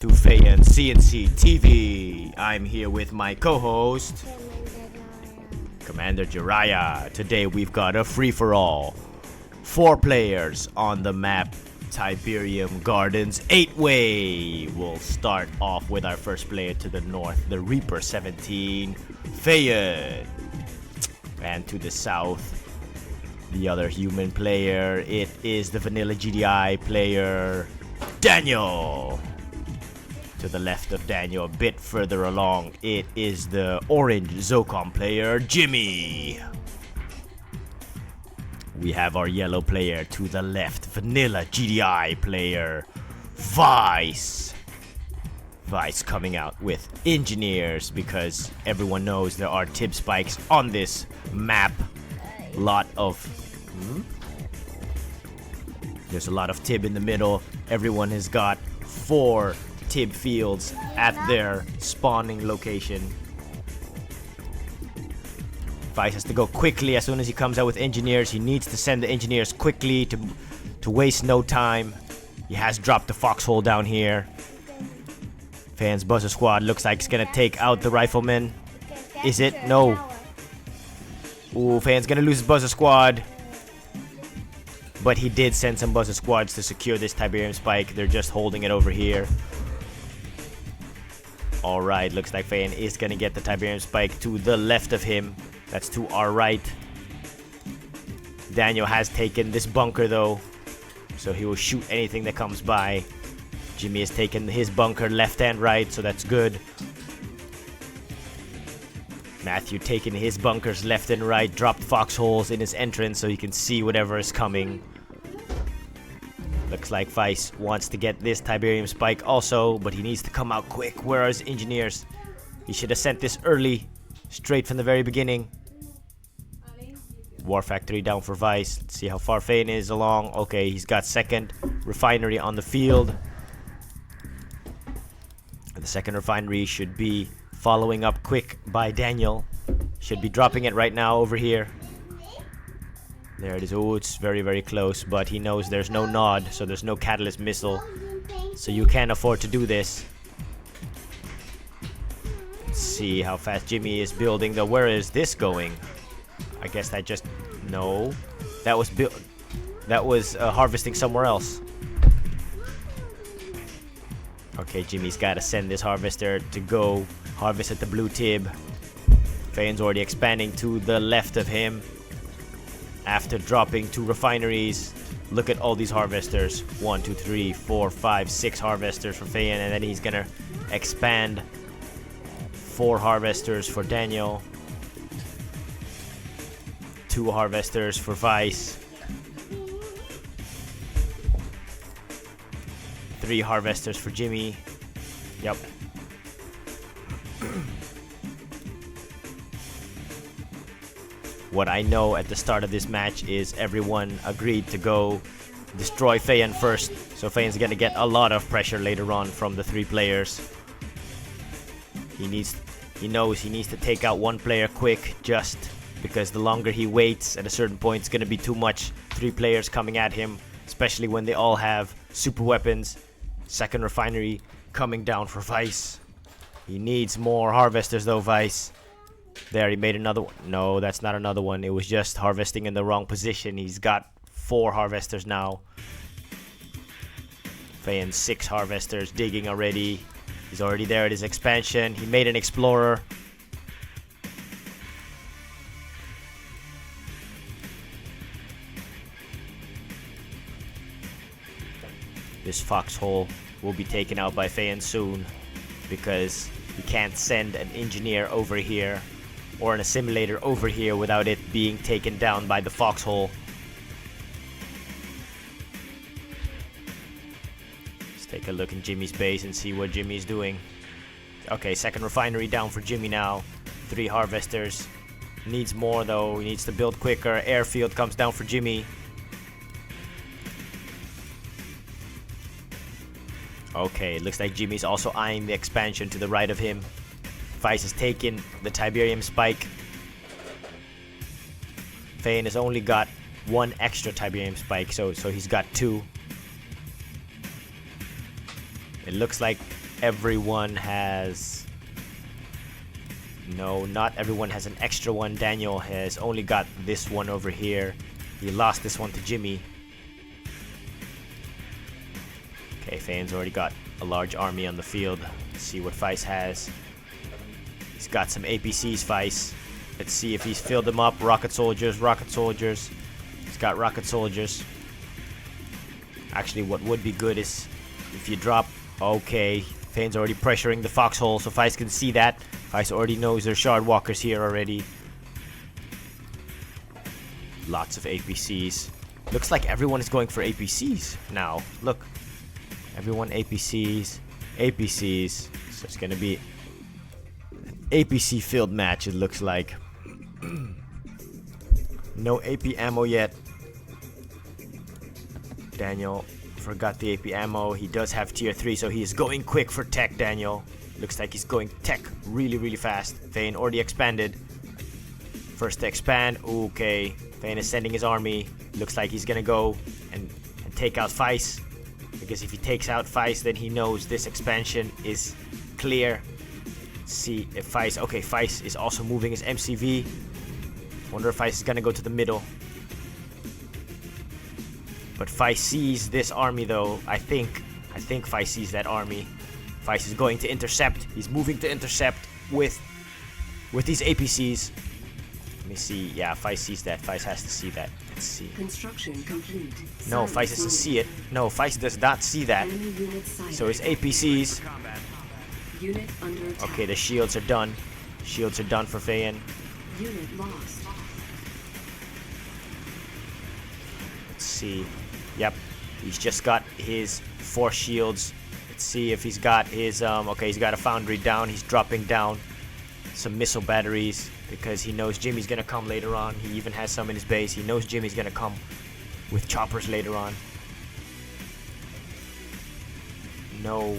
to FeyanCnCtv. I'm here with my co-host, Commander Jiraiya. Today we've got a free-for-all. 4 players on the map, Tiberium Gardens 8-way. We'll start off with our first player to the north, the Reaper 17, Feyan. And to the south, the other human player, it is the vanilla GDI player, Daniel. To the left of Daniel, a bit further along, it is the orange ZoCom player, Jimmy. We have our yellow player to the left, vanilla GDI player, Vice. Vice coming out with engineers because everyone knows there are tib spikes on this map. There's a lot of tib in the middle. Everyone has got 4 tib fields at their spawning location. Vice has to go quickly as soon as he comes out with engineers. He needs to send the engineers quickly to waste no time. He has dropped the foxhole down here. Feyan's buzzer squad looks like it's gonna take out the rifleman. Is it? No. Ooh, Feyan's gonna lose his buzzer squad. But he did send some buzzer squads to secure this Tiberium spike. They're just holding it over here. Alright, looks like Feyan is gonna get the Tiberium spike to the left of him. That's to our right. Daniel has taken this bunker though, so he will shoot anything that comes by. Jimmy has taken his bunker left and right, so that's good. Matthew taking his bunkers left and right, dropped foxholes in his entrance so he can see whatever is coming. Looks like Vice wants to get this Tiberium spike also, but he needs to come out quick. Where are his engineers? He should have sent this early, straight from the very beginning. War Factory down for Vice. Let's see how far Feyan is along. Okay, he's got second refinery on the field. The second refinery should be following up quick by Daniel. Should be dropping it right now over here. There it is. Oh, it's very, very close, but he knows there's no nod, so there's no catalyst missile. So you can't afford to do this. Let's see how fast Jimmy is building, though. Where is this going? I guess that just... No. That was harvesting somewhere else. Okay, Jimmy's got to send this harvester to go harvest at the blue tib. Feyan's already expanding to the left of him. After dropping 2 refineries, look at all these harvesters. 1, 2, 3, 4, 5, 6 harvesters for Feyan, and then he's gonna expand 4 harvesters for Daniel. 2 harvesters for Vice. 3 harvesters for Jimmy. Yep. What I know at the start of this match is everyone agreed to go destroy Feyan first. So Feyan's gonna get a lot of pressure later on from the 3 players. He knows he needs to take out 1 player quick, just because the longer he waits, at a certain point it's gonna be too much. 3 players coming at him, especially when they all have super weapons. Second refinery coming down for Vice. He needs more harvesters though, Vice. There, he made another one. No, that's not another one. It was just harvesting in the wrong position. He's got 4 harvesters now. Feyan 6 harvesters digging already. He's already there at his expansion. He made an explorer. This foxhole will be taken out by Feyan soon because he can't send an engineer over here or an assimilator over here without it being taken down by the foxhole. Let's take a look in Jimmy's base and see what Jimmy's doing. Okay, second refinery down for Jimmy now. 3 harvesters. Needs more though. He needs to build quicker. Airfield comes down for Jimmy. Okay, looks like Jimmy's also eyeing the expansion to the right of him. Vice has taken the Tiberium spike. Feyan has only got 1 extra Tiberium spike, so he's got 2. It looks like everyone has... No, not everyone has an extra one. Daniel has only got this one over here. He lost this one to Jimmy. Okay, Feyan's already got a large army on the field. Let's see what Feist has. He's got some APCs, Feist. Let's see if he's filled them up. Rocket soldiers, rocket soldiers. He's got rocket soldiers. Actually, what would be good is if you drop... Okay, Feyan's already pressuring the foxhole, so Feist can see that. Feist already knows there's shard walkers here already. Lots of APCs. Looks like everyone is going for APCs now. Look. Everyone APCs. APCs. So it's gonna be APC filled match, it looks like. No AP ammo yet. Daniel forgot the AP ammo. He does have tier 3, so he is going quick for tech, Daniel. Looks like he's going tech really fast. Feyan already expanded. First to expand. Okay. Feyan is sending his army. Looks like he's gonna go and take out Feist. Because if he takes out Feist, then he knows this expansion is clear. Let's see if Feist... Okay, Feist is also moving his MCV. Wonder if Feist is gonna go to the middle. But Feist sees this army though. I think Feist sees that army. Feist is going to intercept. He's moving to intercept with these APCs. Let me see. Yeah, Feist sees that. Feist has to see that. Let's see. Construction complete. No, Feist doesn't see it. No, Feist does not see that. So his APCs. Unit under attack. Okay, the shields are done. Shields are done for Feyan. Unit lost. Let's see. Yep, he's just got his 4 shields. Let's see if he's got his okay, he's got a foundry down. He's dropping down some missile batteries because he knows Jimmy's gonna come later on. He even has some in his base. He knows Jimmy's gonna come with choppers later on. No.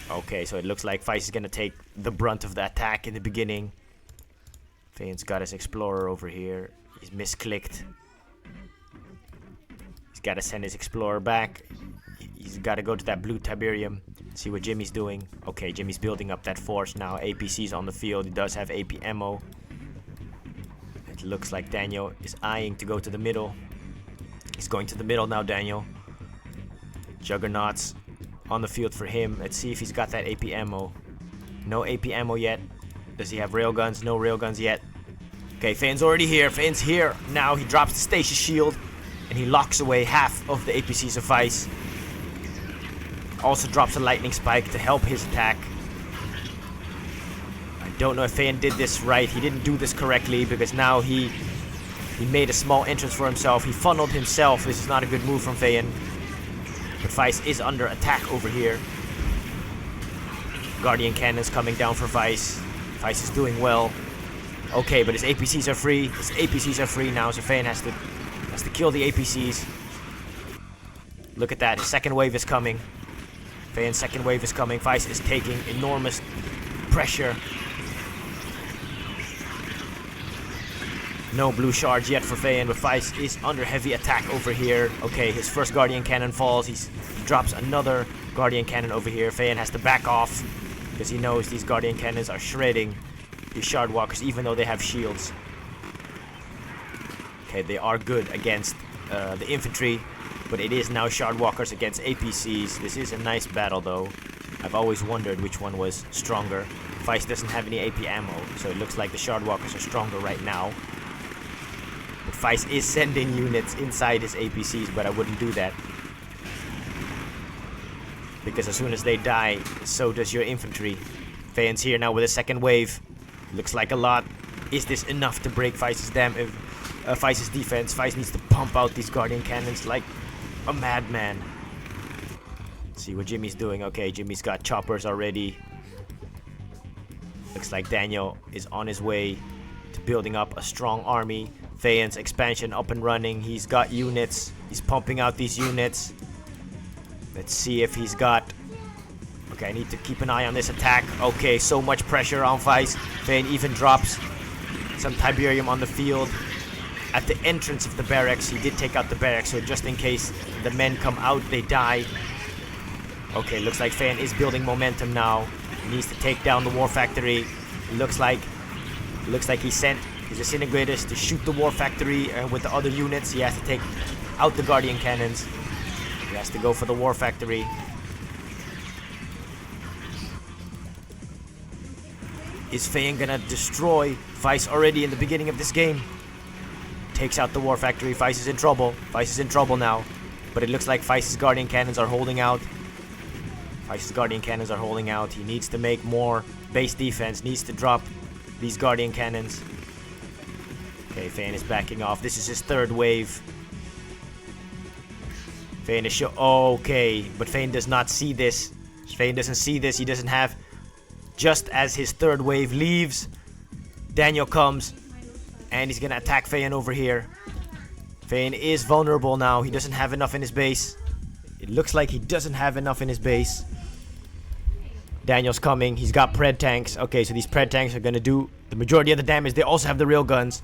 Okay, so it looks like Feist is gonna take the brunt of the attack in the beginning. Feyan's got his explorer over here. He's misclicked. He's got to send his explorer back. He's got to go to that blue Tiberium. See what Jimmy's doing. Okay, Jimmy's building up that force now. APC's on the field. He does have AP ammo. It looks like Daniel is eyeing to go to the middle. He's going to the middle now, Daniel. Juggernauts on the field for him. Let's see if he's got that AP ammo. No AP ammo yet. Does he have railguns? No railguns yet. Okay, Feyan's already here. Feyan's here. Now he drops the stasis shield. And he locks away half of the APCs of Feist. Also drops a lightning spike to help his attack. I don't know if Feyan did this right. He didn't do this correctly because now he made a small entrance for himself. He funneled himself. This is not a good move from Feyan. But Feist is under attack over here. Guardian cannons coming down for Feist. Feist is doing well. Okay, but his APCs are free. His APCs are free now, so Feyan has to kill the APCs. Look at that. His second wave is coming. Feyan's second wave is coming. Feist is taking enormous pressure. No blue shards yet for Feyan, but Feist is under heavy attack over here. Okay, his first Guardian Cannon falls. He drops another Guardian Cannon over here. Feyan has to back off because he knows these Guardian Cannons are shredding these shard walkers even though they have shields. Okay, they are good against the infantry, but it is now shard walkers against APCs. This is a nice battle though. I've always wondered which one was stronger. Feist doesn't have any AP ammo, so it looks like the shard walkers are stronger right now. But Feist is sending units inside his APCs, but I wouldn't do that. Because as soon as they die, so does your infantry. Feyan's here now with a second wave. Looks like a lot. Is this enough to break Feist's Feist's defense? Feist needs to pump out these Guardian Cannons like a madman. Let's see what Jimmy's doing. Okay, Jimmy's got choppers already. Looks like Daniel is on his way to building up a strong army. Feyan's expansion up and running. He's got units. He's pumping out these units. Let's see if he's got... Okay, I need to keep an eye on this attack. Okay, so much pressure on Feist. Feyan even drops some Tiberium on the field. At the entrance of the barracks, he did take out the barracks, so just in case the men come out, they die. Okay, looks like Feyan is building momentum now. He needs to take down the war factory. It looks like he sent his disintegrators to shoot the war factory with the other units. He has to take out the guardian cannons. He has to go for the war factory. Is Feyan gonna destroy Vice already in the beginning of this game? Takes out the war factory. Vice is in trouble. Vice is in trouble now. But it looks like Vice's guardian cannons are holding out. Vice's guardian cannons are holding out. He needs to make more base defense. Needs to drop these guardian cannons. Okay, Feyan is backing off. This is his third wave. Feyan is okay, but Feyan does not see this. Feyan doesn't see this. He doesn't have... Just as his third wave leaves, Daniel comes and he's gonna attack Feyan over here. Feyan is vulnerable now. He doesn't have enough in his base. It looks like he doesn't have enough in his base. Daniel's coming. He's got pred tanks. Okay, so these pred tanks are gonna do the majority of the damage. They also have the rail guns.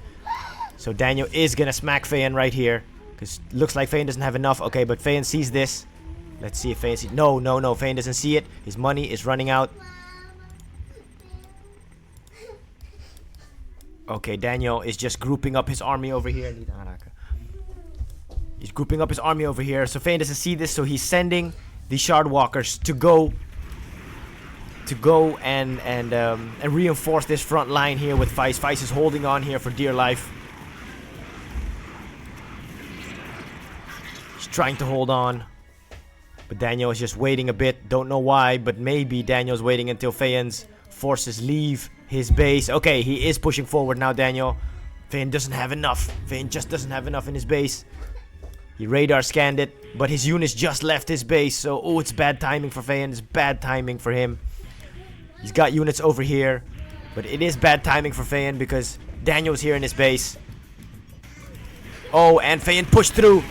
So Daniel is gonna smack Feyan right here. Because looks like Feyan doesn't have enough. Okay, but Feyan sees this. Let's see if Feyan sees... No. Feyan doesn't see it. His money is running out. Okay, Daniel is just grouping up his army over here. He's grouping up his army over here. So Feyan doesn't see this, so he's sending the shard walkers to go and reinforce this front line here with Vice. Vice is holding on here for dear life. He's trying to hold on, but Daniel is just waiting a bit. Don't know why, but maybe Daniel's waiting until Feyan's forces leave his base. Okay, he is pushing forward now, Daniel. Feyan doesn't have enough. Feyan just doesn't have enough in his base. He radar scanned it, but his units just left his base. So, oh, it's bad timing for Feyan. It's bad timing for him. He's got units over here, but it is bad timing for Feyan because Daniel's here in his base. Oh, and Feyan pushed through.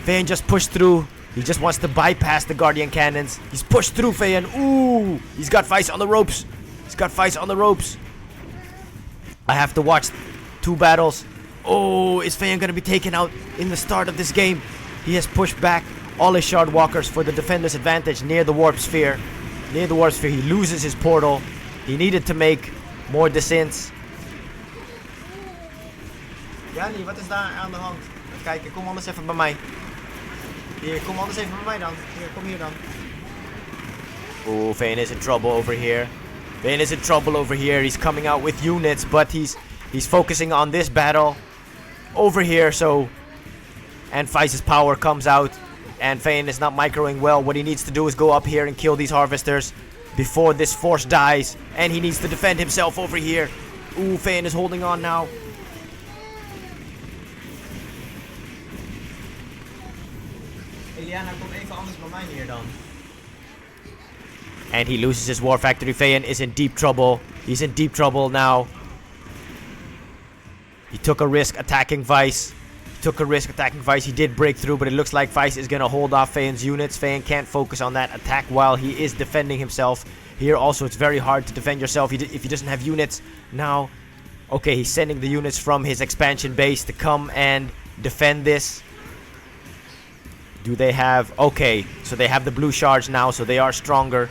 Feyan just pushed through. He just wants to bypass the guardian cannons. He's pushed through, Feyan. Ooh, he's got Vice on the ropes. He's got Vice on the ropes. I have to watch 2 battles. Oh, is Feyan going to be taken out in the start of this game? He has pushed back all his shard walkers for the defender's advantage near the warp sphere. Near the warp sphere, he loses his portal. He needed to make more descents. Jani, wat is daar aan de hand? Even kijken, kom anders even bij mij. Hier, kom anders even bij mij dan. Hier, kom hier dan. Oh, Feyan is in trouble over here. Feyan is in trouble over here. He's coming out with units, but he's focusing on this battle over here. So, and Vice's power comes out, and Feyan is not microing well. What he needs to do is go up here and kill these harvesters before this force dies, and he needs to defend himself over here. Ooh, Feyan is holding on now. Eliana, kom even anders bij mij hier dan. And he loses his war factory. Feyan is in deep trouble. He's in deep trouble now. He took a risk attacking Vice. He did break through, but it looks like Vice is going to hold off Feyan's units. Feyan can't focus on that attack while he is defending himself. Here also, it's very hard to defend yourself if he doesn't have units. Now, okay, he's sending the units from his expansion base to come and defend this. Do they have... Okay, so they have the blue shards now, so they are stronger.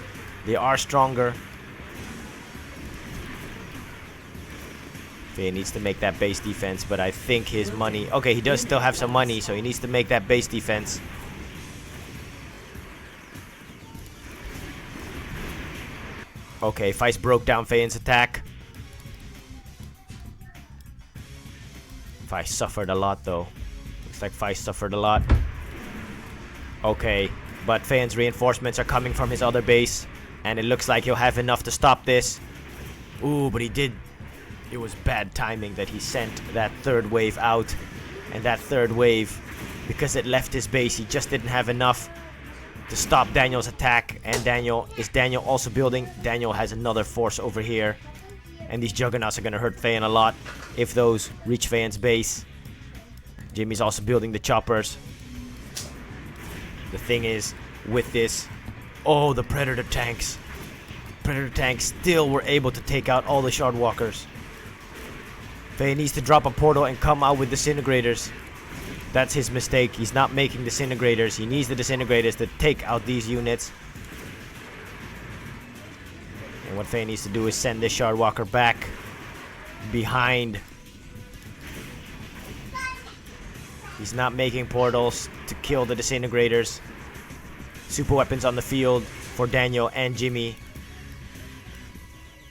Feyan needs to make that base defense, but I think his money... Okay, he does still have some money, so he needs to make that base defense. Okay, Vice broke down Feyan's attack. Vice suffered a lot, though. Looks like Vice suffered a lot. Okay, but Feyan's reinforcements are coming from his other base, and it looks like he'll have enough to stop this. Ooh, but he did... It was bad timing that he sent that third wave out. And that third wave, because it left his base, he just didn't have enough to stop Daniel's attack. And Daniel also building? Daniel has another force over here. And these juggernauts are going to hurt Feyan a lot if those reach Feyan's base. Jimmy's also building the choppers. The thing is, with this... Oh, the Predator tanks. Predator tanks still were able to take out all the shard walkers. Feyan needs to drop a portal and come out with disintegrators. That's his mistake. He's not making disintegrators. He needs the disintegrators to take out these units. And what Fayan needs to do is send this Shard Walker back behind. He's not making portals to kill the disintegrators. Super weapons on the field for Daniel and Jimmy.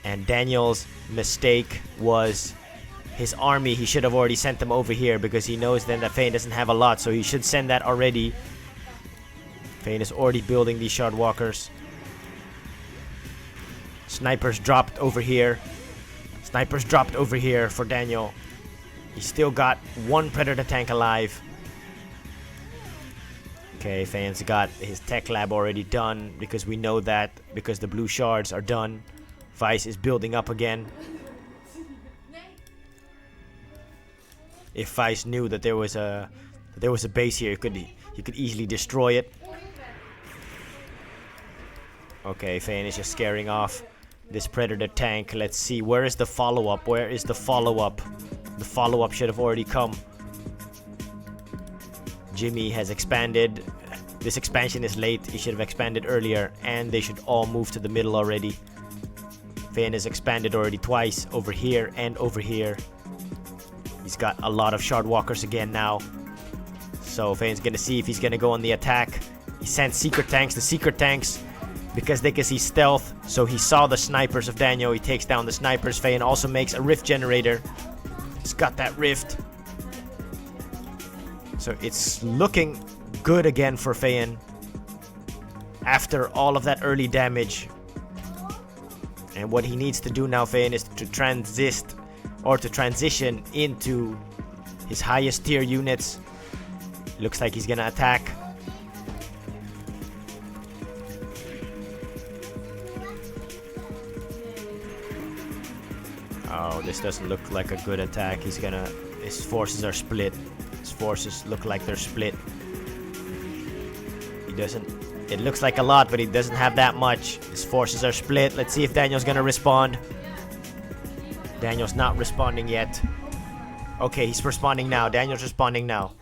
And Daniel's mistake was his army. He should have already sent them over here because he knows then that Fayan doesn't have a lot. So he should send that already. Fayan is already building these Shard Walkers. Snipers dropped over here. Snipers dropped over here for Daniel. He's still got one Predator tank alive. Okay, Fayan's got his tech lab already done because we know that because the blue shards are done. Vice is building up again. If Vice knew that there was a base here, he could easily destroy it. Okay, Fayan is just scaring off this Predator tank. Let's see, where is the follow-up? Where is the follow-up? The follow-up should have already come. Jimmy has expanded. This expansion is late. He should have expanded earlier. And they should all move to the middle already. Fayan has expanded already twice. Over here and over here. He's got a lot of Shard Walkers again now. So Fayan's gonna see if he's gonna go on the attack. He sent secret tanks. The secret tanks, because they can see stealth. So he saw the snipers of Daniel. He takes down the snipers. Fayan also makes a rift generator. He's got that rift. So it's looking good again for Fayan after all of that early damage. And what he needs to do now, Fayan, is to transition into his highest tier units. Looks like he's gonna attack. Oh, this doesn't look like a good attack. His forces are split. His forces look like they're split. It looks like a lot, but he doesn't have that much. His forces are split. Let's see if Daniel's gonna respond. Daniel's not responding yet. Okay, he's responding now. Daniel's responding now.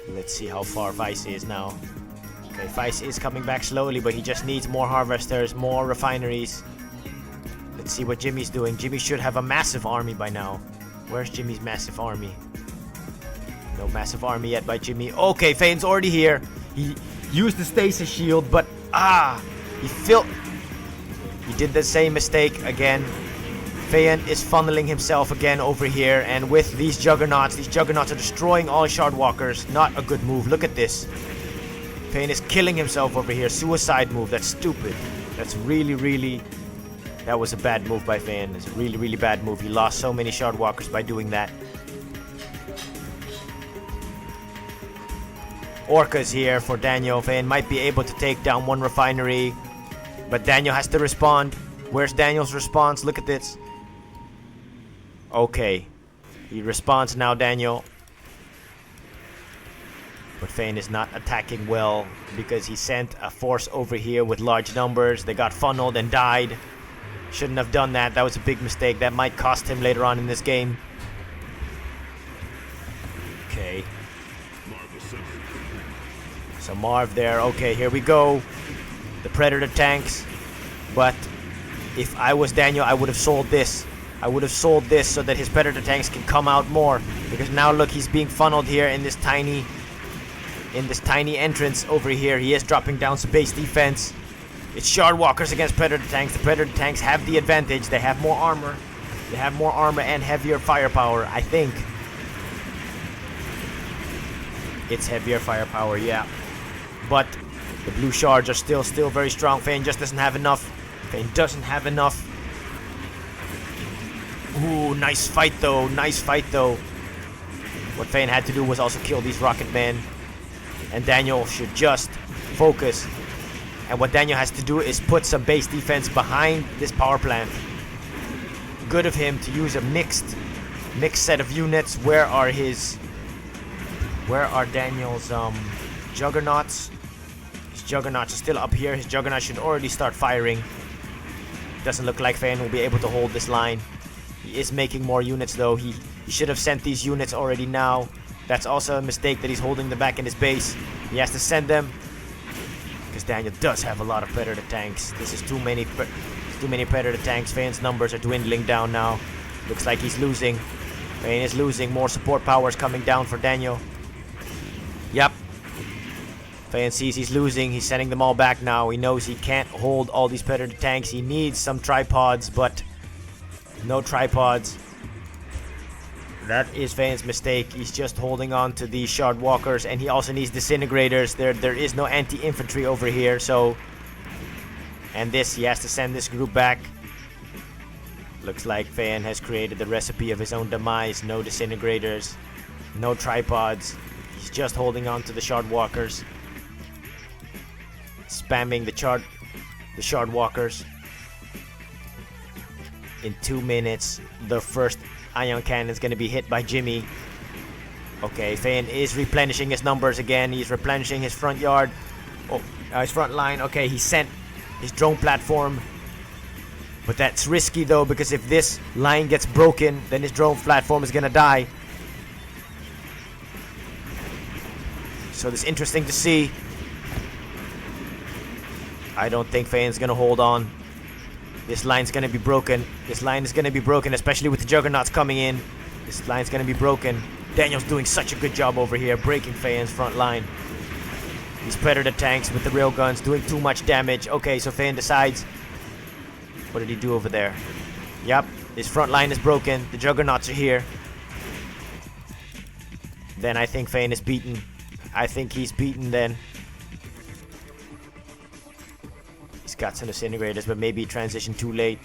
Let's see how far Vice is now. Okay, Vice is coming back slowly, but he just needs more harvesters, more refineries. Let's see what Jimmy's doing. Jimmy should have a massive army by now. Where's Jimmy's massive army? No massive army yet by Jimmy. Okay, Fayan's already here. He used the stasis shield, but he did the same mistake again. Fayan is funneling himself again over here, and with these juggernauts are destroying all Shard Walkers. Not a good move. Look at this. Fayan is killing himself over here. Suicide move. That's stupid. That's really... That was a bad move by Fayan. It's a really bad move. He lost so many Shard Walkers by doing that. Orca's here for Daniel. Fayan might be able to take down one refinery, but Daniel has to respond. Where's Daniel's response? Look at this. Okay. He responds now, Daniel. But Fayan is not attacking well because he sent a force over here with large numbers. They got funneled and died. Shouldn't have done that. That was a big mistake. That might cost him later on in this game. Okay. So Marv there. Okay, here we go. The Predator tanks. But if I was Daniel, I would have sold this. I would have sold this so that his Predator tanks can come out more. Because now look, he's being funneled here in this tiny entrance over here. He is dropping down some base defense. It's Shard Walkers against Predator tanks. The Predator tanks have the advantage. They have more armor. They have more armor and heavier firepower, I think. It's heavier firepower, yeah. But the blue shards are still very strong. Fayan just doesn't have enough. Fayan doesn't have enough. Ooh, nice fight though. Nice fight though. What Fayan had to do was also kill these rocket men. And Daniel should just focus. And what Daniel has to do is put some base defense behind this power plant. Good of him to use a mixed set of units. Where are Daniel's juggernauts? His juggernauts are still up here. His juggernauts should already start firing. Doesn't look like Fayan will be able to hold this line. He is making more units though. He should have sent these units already now. That's also a mistake that he's holding them back in his base. He has to send them because Daniel does have a lot of Predator tanks. This is too many Predator tanks. Feyan's numbers are dwindling down now. Looks like he's losing. Feyan is losing. More support powers coming down for Daniel. Yep. Feyan sees he's losing. He's sending them all back now. He knows he can't hold all these Predator tanks. He needs some tripods, but no tripods. That is Feyan's mistake. He's just holding on to these shard walkers, and he also needs disintegrators. There is no anti-infantry over here, so... And this, he has to send this group back. Looks like Feyan has created the recipe of his own demise. No disintegrators, no tripods. He's just holding on to the shard walkers. Spamming the shard walkers. In 2 minutes, the first ion cannon is going to be hit by Jimmy. Okay, Feyan is replenishing his numbers again. He's replenishing his front yard. Oh, his front line. Okay, he sent his drone platform. But that's risky though, because if this line gets broken, then his drone platform is going to die. So this is interesting to see. I don't think Feyan's going to hold on. This line's going to be broken. This line is going to be broken, especially with the juggernauts coming in. This line's going to be broken. Daniel's doing such a good job over here, breaking Feyan's front line. These Predator tanks with the railguns doing too much damage. Okay, so Feyan decides. What did he do over there? Yep, his front line is broken. The juggernauts are here. Then I think Feyan is beaten. I think he's beaten then. He's got some disintegrators, but maybe he transitioned too late.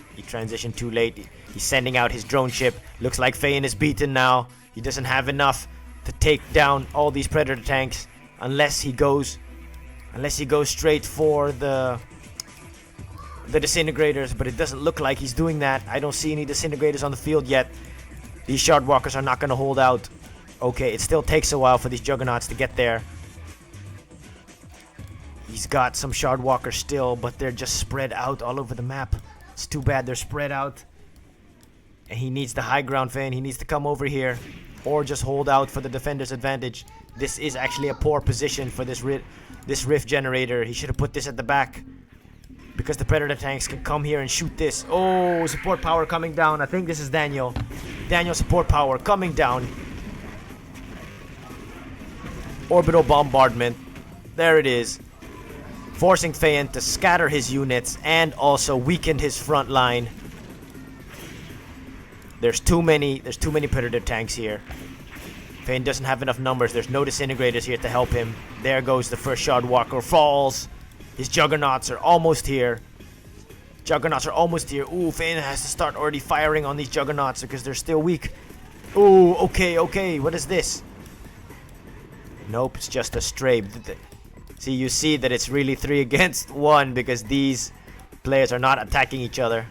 He's sending out his drone ship. Looks like Feyan is beaten now. He doesn't have enough to take down all these Predator tanks unless he goes straight for the disintegrators, but it doesn't look like he's doing that. I don't see any disintegrators on the field yet. These shard walkers are not going to hold out. Okay, it still takes a while for these juggernauts to get there. He's got some shard walkers still, but they're just spread out all over the map. It's too bad they're spread out. And he needs the high ground, Feyan. He needs to come over here or just hold out for the defender's advantage. This is actually a poor position for this rift generator. He should have put this at the back, because the Predator tanks can come here and shoot this. Oh, support power coming down. I think this is Daniel. Daniel support power coming down. Orbital bombardment. There it is. Forcing Feyan to scatter his units and also weaken his front line. There's too many Predator tanks here. Feyan doesn't have enough numbers. There's no disintegrators here to help him. There goes the first shard walker. Falls. His juggernauts are almost here. Ooh, Feyan has to start already firing on these juggernauts because they're still weak. Ooh, okay. What is this? Nope, it's just a stray. See, you see that it's really 3 against 1 because these players are not attacking each other.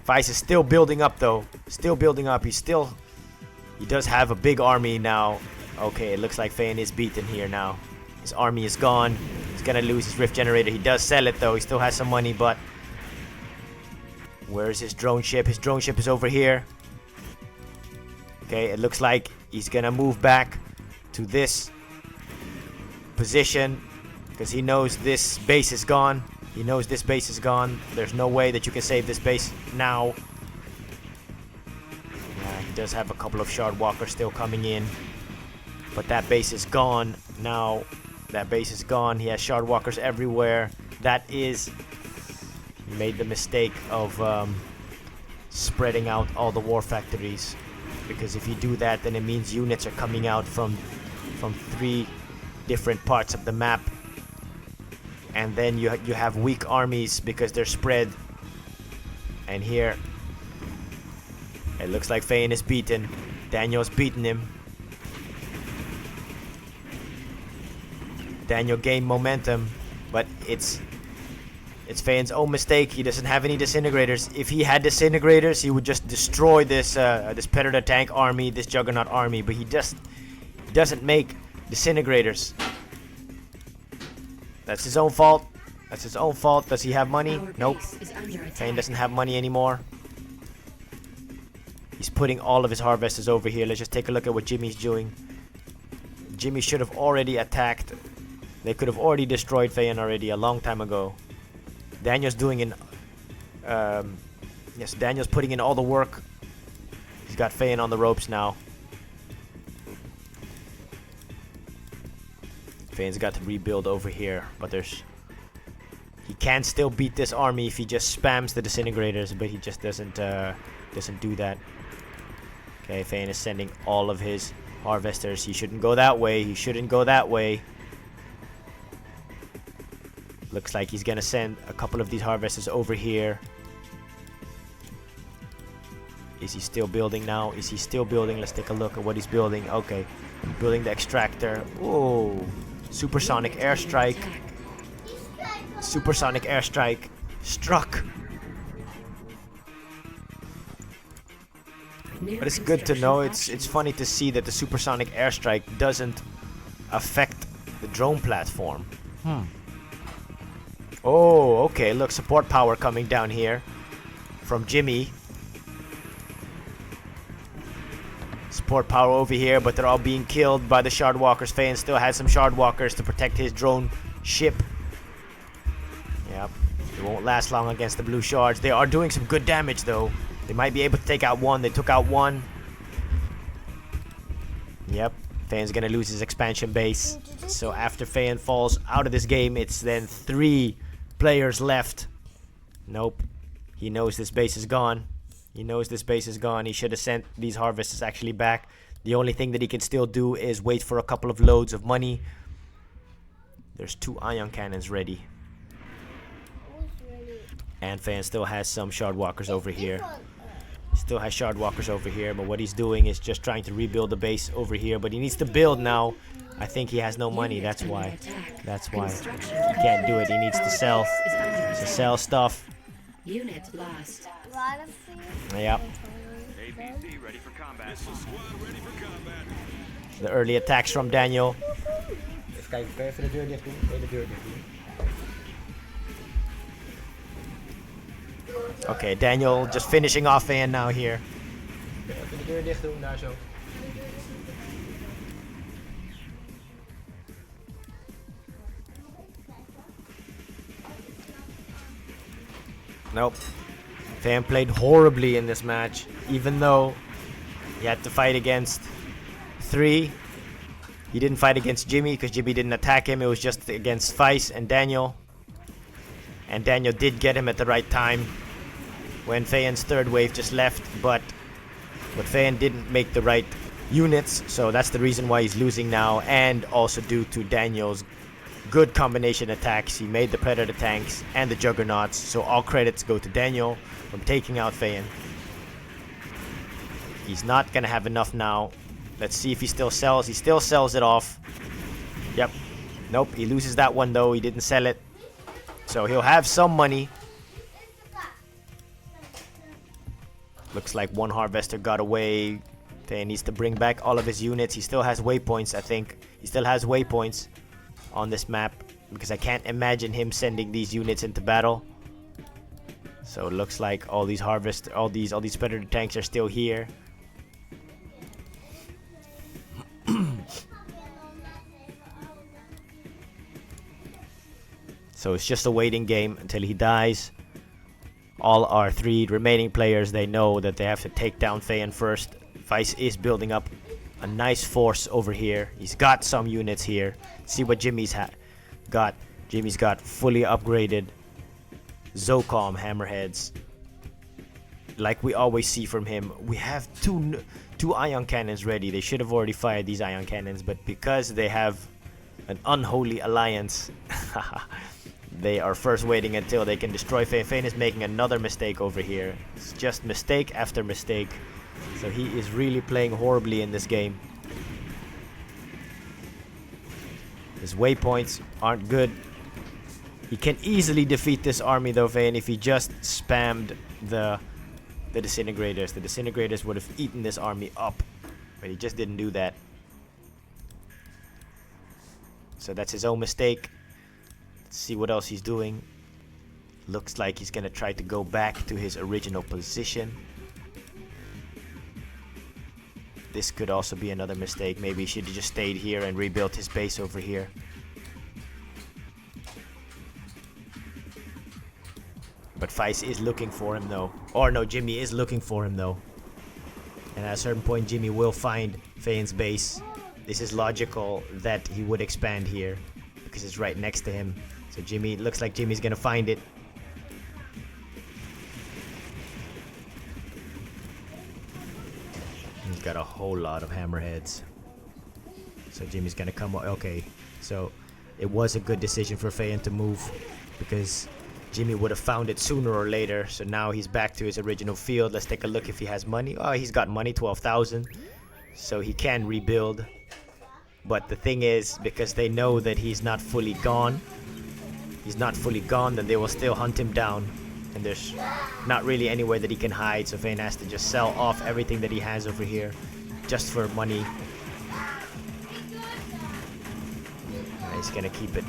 Vice is still building up though. Still building up. He does have a big army now. Okay, it looks like Feyan is beaten here now. His army is gone. He's gonna lose his rift generator. He does sell it though. He still has some money, but where's his drone ship? His drone ship is over here. Okay, it looks like he's gonna move back to this position because he knows this base is gone. There's no way that you can save this base now. Yeah, he does have a couple of shard walkers still coming in, but that base is gone now. That base is gone. He has shard walkers everywhere. He made the mistake of spreading out all the war factories, because if you do that, then it means units are coming out from 3 different parts of the map, and then you have weak armies because they're spread. And here it looks like Feyan is beaten. Daniel's beaten him. Daniel gained momentum, but it's Feyan's own mistake. He doesn't have any disintegrators. If he had disintegrators, he would just destroy this Predator tank army, this Juggernaut army, but he doesn't make disintegrators. That's his own fault. Does he have money? Nope. Feyan doesn't have money anymore. He's putting all of his harvesters over here. Let's just take a look at what Jimmy's doing. Jimmy should have already attacked. They could have already destroyed Feyan already a long time ago. Daniel's doing in... yes, Daniel's putting in all the work. He's got Feyan on the ropes now. Feyan's got to rebuild over here, but there's... He can still beat this army if he just spams the disintegrators, but he just doesn't do that. Okay, Feyan is sending all of his harvesters. He shouldn't go that way. He shouldn't go that way. Looks like he's gonna send a couple of these harvesters over here. Is he still building now? Is he still building? Let's take a look at what he's building. Okay, building the extractor. Oh, supersonic airstrike. Supersonic airstrike struck. But it's good to know. It's funny to see that the supersonic airstrike doesn't affect the drone platform. Oh, okay. Look, support power coming down here from Jimmy. Support power over here, but they're all being killed by the Shardwalkers. Feyan still has some Shardwalkers to protect his drone ship. Yep. It won't last long against the blue shards. They are doing some good damage, though. They might be able to take out one. They took out one. Yep. Feyan's gonna lose his expansion base. So after Feyan falls out of this game, it's then 3 players left. Nope. He knows this base is gone. He knows this base is gone. He should have sent these harvesters actually back. The only thing that he can still do is wait for a couple of loads of money. There's 2 ion cannons ready. And Feyan still has some Shardwalkers over here. Still has Shardwalkers over here, but what he's doing is just trying to rebuild the base over here. But he needs to build now. I think he has no money, that's why. That's why. He can't do it, he needs to sell. To sell stuff. Unit lost. Yep. ABC ready for combat. The early attacks from Daniel. Even kijken, kan je even de deur dicht doen? Nee, de deur dicht doen. Okay, Daniel just finishing off Feyan now here. Even de deur dicht doen, daar zo. Nope. Feyan played horribly in this match, even though he had to fight against 3. He didn't fight against Jimmy because Jimmy didn't attack him. It was just against Vice and Daniel. And Daniel did get him at the right time when Feyan's 3rd wave just left, but Feyan didn't make the right units, so that's the reason why he's losing now, and also due to Daniel's good combination attacks. He made the Predator tanks and the Juggernauts, so all credits go to Daniel from taking out Feyan. He's not gonna have enough now. Let's see if he still sells. He still sells it off. Yep. Nope, he loses that one though. He didn't sell it. So he'll have some money. Looks like one harvester got away. Feyan needs to bring back all of his units. He still has waypoints, I think. He still has waypoints on this map, because I can't imagine him sending these units into battle. So it looks like all these all these Predator tanks are still here. So it's just a waiting game until he dies. All our 3 remaining players, they know that they have to take down Feyan first. Vice is building up a nice force over here. He's got some units here. See what Jimmy's got. Jimmy's got fully upgraded ZoCom hammerheads, like we always see from him. We have two ion cannons ready. They should have already fired these ion cannons, but because they have an unholy alliance, they are first waiting until they can destroy Feyan. Feyan is making another mistake over here. It's just mistake after mistake. So he is really playing horribly in this game. His waypoints aren't good. He can easily defeat this army though, Feyan, if he just spammed the disintegrators. The disintegrators would have eaten this army up, but he just didn't do that. So that's his own mistake. Let's see what else he's doing. Looks like he's gonna try to go back to his original position. this could also be another mistake. Maybe he should have just stayed here and rebuilt his base over here. But Feist is looking for him though. Or no, Jimmy is looking for him though. And at a certain point, Jimmy will find Feyan's base. This is logical that he would expand here because it's right next to him. So Jimmy, looks like Jimmy's gonna find it. He's got a whole lot of hammerheads. So Jimmy's gonna come. Okay, so it was a good decision for Feyan to move because Jimmy would have found it sooner or later. So now he's back to his original field. Let's take a look if he has money. Oh, he's got money, 12,000. So he can rebuild. But the thing is, because they know that he's not fully gone, then they will still hunt him down. And there's not really anywhere that he can hide. So Feyan has to just sell off everything that he has over here just for money. He's gonna keep it.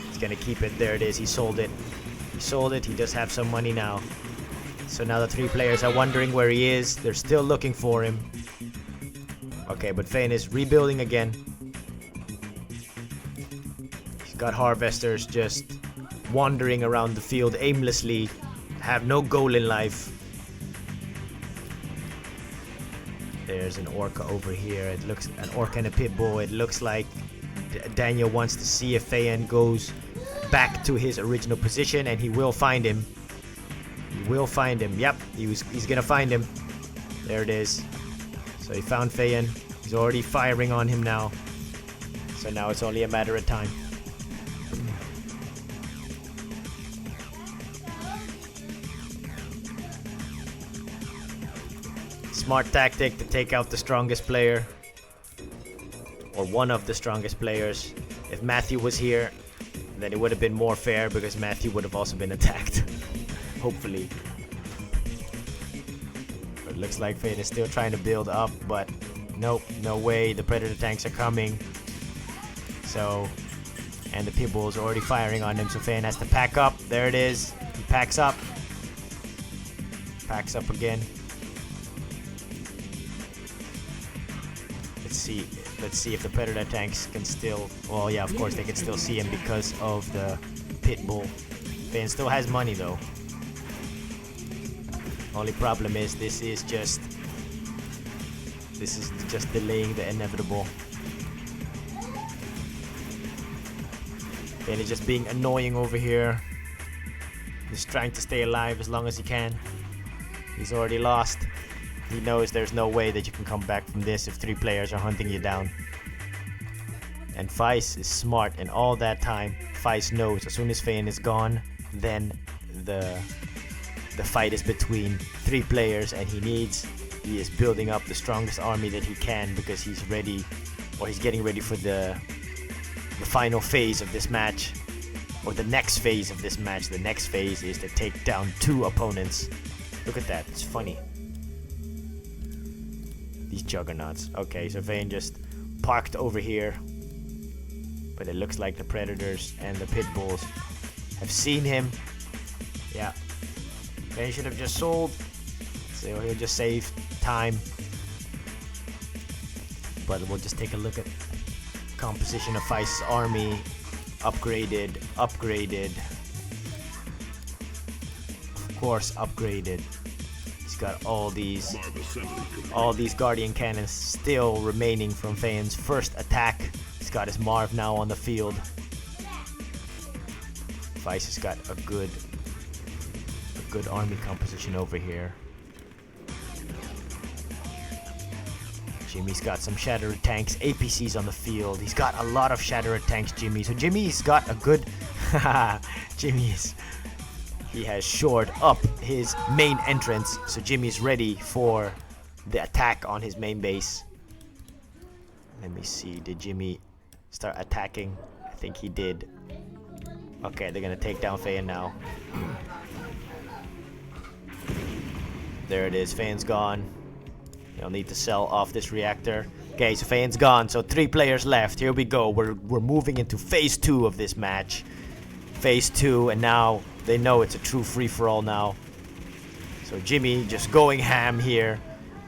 He's gonna keep it. There it is. He sold it. He sold it. He does have some money now. So now the 3 players are wondering where he is. They're still looking for him. Okay, but Feyan is rebuilding again. He's got harvesters just wandering around the field aimlessly. Have no goal in life. There's an orca over here. It looks an orca and a pit bull. It looks like Daniel wants to see if Feyan goes back to his original position, and he will find him. He will find him. Yep, he's gonna find him. There it is. So he found Feyan. He's already firing on him now. So now it's only a matter of time. Smart tactic to take out the strongest player. Or one of the strongest players. If Matthew was here, then it would have been more fair because Matthew would have also been attacked. Hopefully. But it looks like Feyan is still trying to build up, but nope, no way. The predator tanks are coming. So, and the pit bulls are already firing on him, so Feyan has to pack up. There it is. He packs up. Packs up again. Let's see if the predator tanks can still. Well, yeah, of course they can still see him because of the pit bull. Feyan still has money though. Only problem is this is just delaying the inevitable. Feyan is just being annoying over here. He's trying to stay alive as long as he can. He's already lost. He knows there's no way that you can come back from this if 3 players are hunting you down. And Feist is smart, and all that time, Feist knows as soon as Feyan is gone, then the fight is between 3 players, and he is building up the strongest army that he can because he's ready, or he's getting ready for the final phase of this match, or the next phase of this match. The next phase is to take down 2 opponents. Look at that, it's funny. These juggernauts. Okay, so Feyan just parked over here. But it looks like the predators and the pit bulls have seen him. Yeah. Feyan should have just sold. So he'll just save time. But we'll just take a look at composition of Feist's army. Upgraded. Of course, upgraded. He's got all these Guardian cannons still remaining from Feyan's first attack. He's got his Marv now on the field. Feist has got a good army composition over here. Jimmy's got some Shattered tanks, APCs on the field. He's got a lot of Shattered tanks, Jimmy. So Jimmy's got a good he has shored up his main entrance, so Jimmy's ready for the attack on his main base. Let me see, did Jimmy start attacking? I think he did. Okay, they're gonna take down Feyan now. There it is, Feyan's gone. You'll need to sell off this reactor. Okay, so Feyan's gone, so 3 players left. Here we go, we're moving into phase 2 of this match. Phase 2, and now they know it's a true free-for-all now. So Jimmy just going ham here.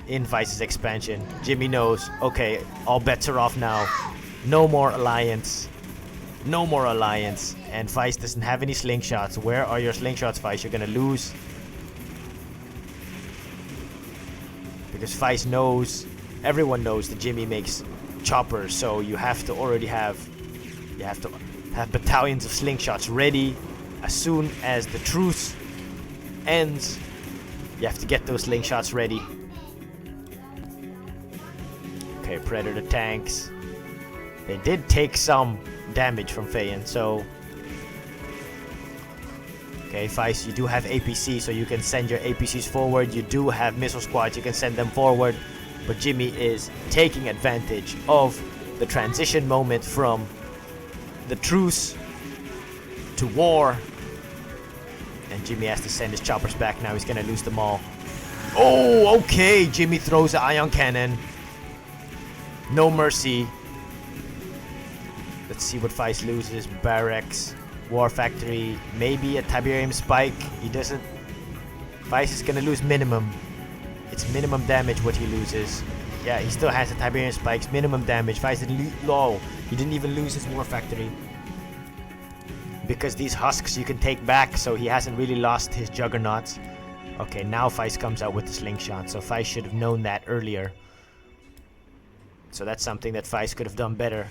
in Vice's expansion. Jimmy knows, okay, all bets are off now. No more alliance. No more alliance. And Vice doesn't have any slingshots. Where are your slingshots, Vice? You're gonna lose. Because Vice knows, everyone knows that Jimmy makes choppers, so you have to already have, battalions of slingshots ready as soon as the truce ends. You have to get those slingshots ready. Okay, Predator tanks. They did take some damage from Feyan, so... Okay, Vice, you do have APC, so you can send your APCs forward. You do have missile squads, you can send them forward. But Jimmy is taking advantage of the transition moment from the truce to war. And Jimmy has to send his choppers back now. He's gonna lose them all. Oh, okay. Jimmy throws the ion cannon. No mercy. Let's see what Vice loses. Barracks, War Factory, maybe a Tiberium Spike. He doesn't... Vice is gonna lose minimum. It's minimum damage what he loses. Yeah, he still has the Tiberium Spikes. Minimum damage. Vice didn't low. He didn't even lose his War Factory. Because these husks you can take back, so he hasn't really lost his juggernauts. Okay, now Vice comes out with the slingshot, so Vice should have known that earlier. So that's something that Vice could have done better.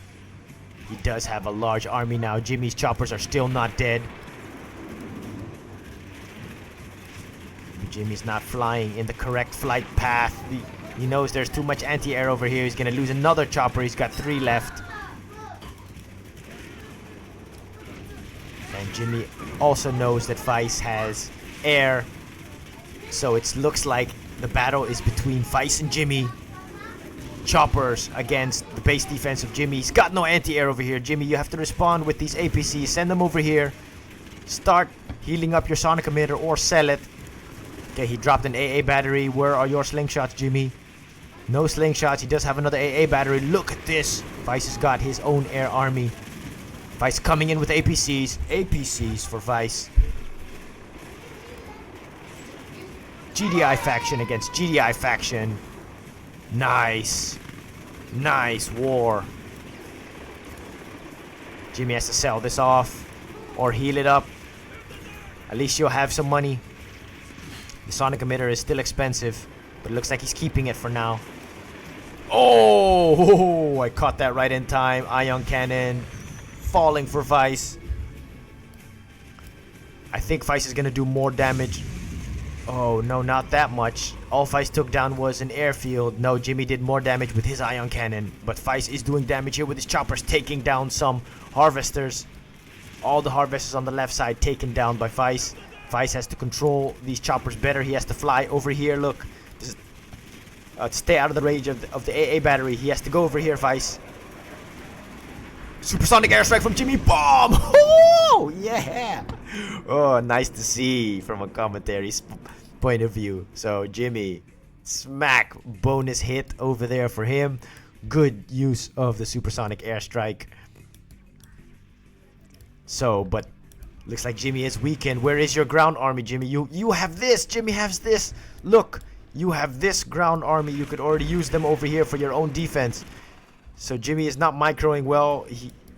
He does have a large army now. Jimmy's choppers are still not dead. Jimmy's not flying in the correct flight path. He knows there's too much anti-air over here. He's gonna lose another chopper. He's got 3 left. And Jimmy also knows that Vice has air. So it looks like the battle is between Vice and Jimmy. Choppers against the base defense of Jimmy. He's got no anti-air over here. Jimmy, you have to respond with these APCs. Send them over here. Start healing up your sonic emitter or sell it. Okay, he dropped an AA battery. Where are your slingshots, Jimmy? No slingshots. He does have another AA battery. Look at this. Vice has got his own air army. Vice coming in with APCs. APCs for Vice. GDI faction against GDI faction. Nice. Nice war. Jimmy has to sell this off or heal it up. At least you'll have some money. The sonic emitter is still expensive, but it looks like he's keeping it for now. Oh, I caught that right in time. Ion cannon falling for Vice. I think Vice is going to do more damage. Oh, no, not that much. All Vice took down was an airfield. No, Jimmy did more damage with his ion cannon. But Vice is doing damage here with his choppers, taking down some harvesters. All the harvesters on the left side taken down by Vice. Vice has to control these choppers better. He has to fly over here. Look, to stay out of the range of the AA battery. He has to go over here, Vice. Supersonic airstrike from Jimmy. Bomb! Oh, yeah! Oh, nice to see from a commentary's point of view. So, Jimmy, smack bonus hit over there for him. Good use of the supersonic airstrike. So, but looks like Jimmy is weakened. Where is your ground army, Jimmy? You have this. Jimmy has this. Look, you have this ground army. You could already use them over here for your own defense. So Jimmy is not microing well.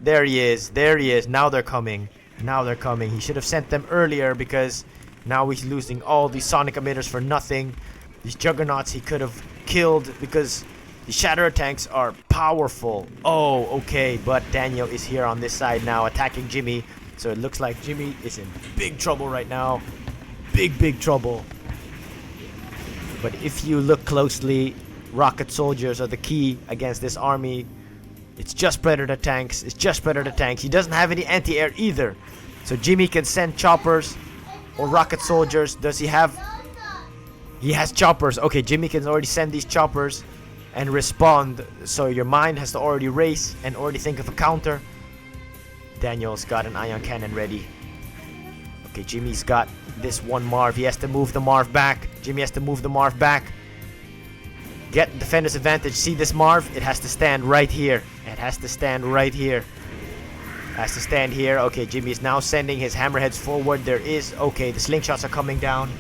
There he is. There he is. Now they're coming. Now they're coming. He should have sent them earlier because now he's losing all these sonic emitters for nothing. These juggernauts he could have killed because the Shatterer tanks are powerful. Oh, okay. But Daniel is here on this side now attacking Jimmy. So it looks like Jimmy is in big trouble right now. Big trouble. But if you look closely, rocket soldiers are the key against this army. It's just Predator tanks. It's just Predator tanks. He doesn't have any anti-air either. So Jimmy can send choppers or rocket soldiers. Does he have... He has choppers. Okay, Jimmy can already send these choppers and respond. So your mind has to already race and already think of a counter. Daniel's got an ion cannon ready. Okay, Jimmy's got this one Marv. He has to move the Marv back. Jimmy has to move the Marv back. Get defender's advantage. See this Marv? It has to stand right here. It has to stand right here. It has to stand here. Okay, Jimmy is now sending his hammerheads forward. There is... Okay, the slingshots are coming down.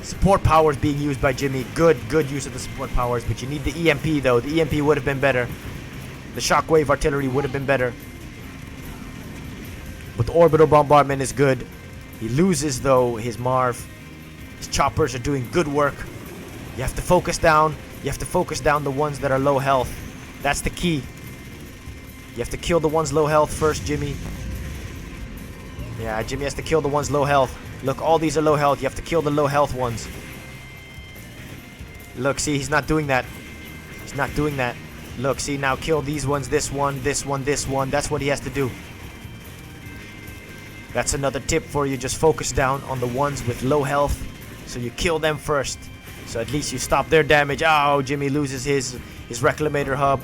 Support powers being used by Jimmy. Good use of the support powers, but you need the EMP though. The EMP would have been better. The shockwave artillery would have been better. But the orbital bombardment is good. He loses though his Marv. His choppers are doing good work. You have to focus down. You have to focus down the ones that are low health. That's the key. You have to kill the ones low health first, Jimmy. Yeah, Jimmy has to kill the ones low health. Look, all these are low health. You have to kill the low health ones. Look, see, he's not doing that. He's not doing that. Look, see, now kill these ones, this one, this one, this one. That's what he has to do. That's another tip for you. Just focus down on the ones with low health. So you kill them first. So at least you stop their damage. Oh, Jimmy loses his Reclamator hub.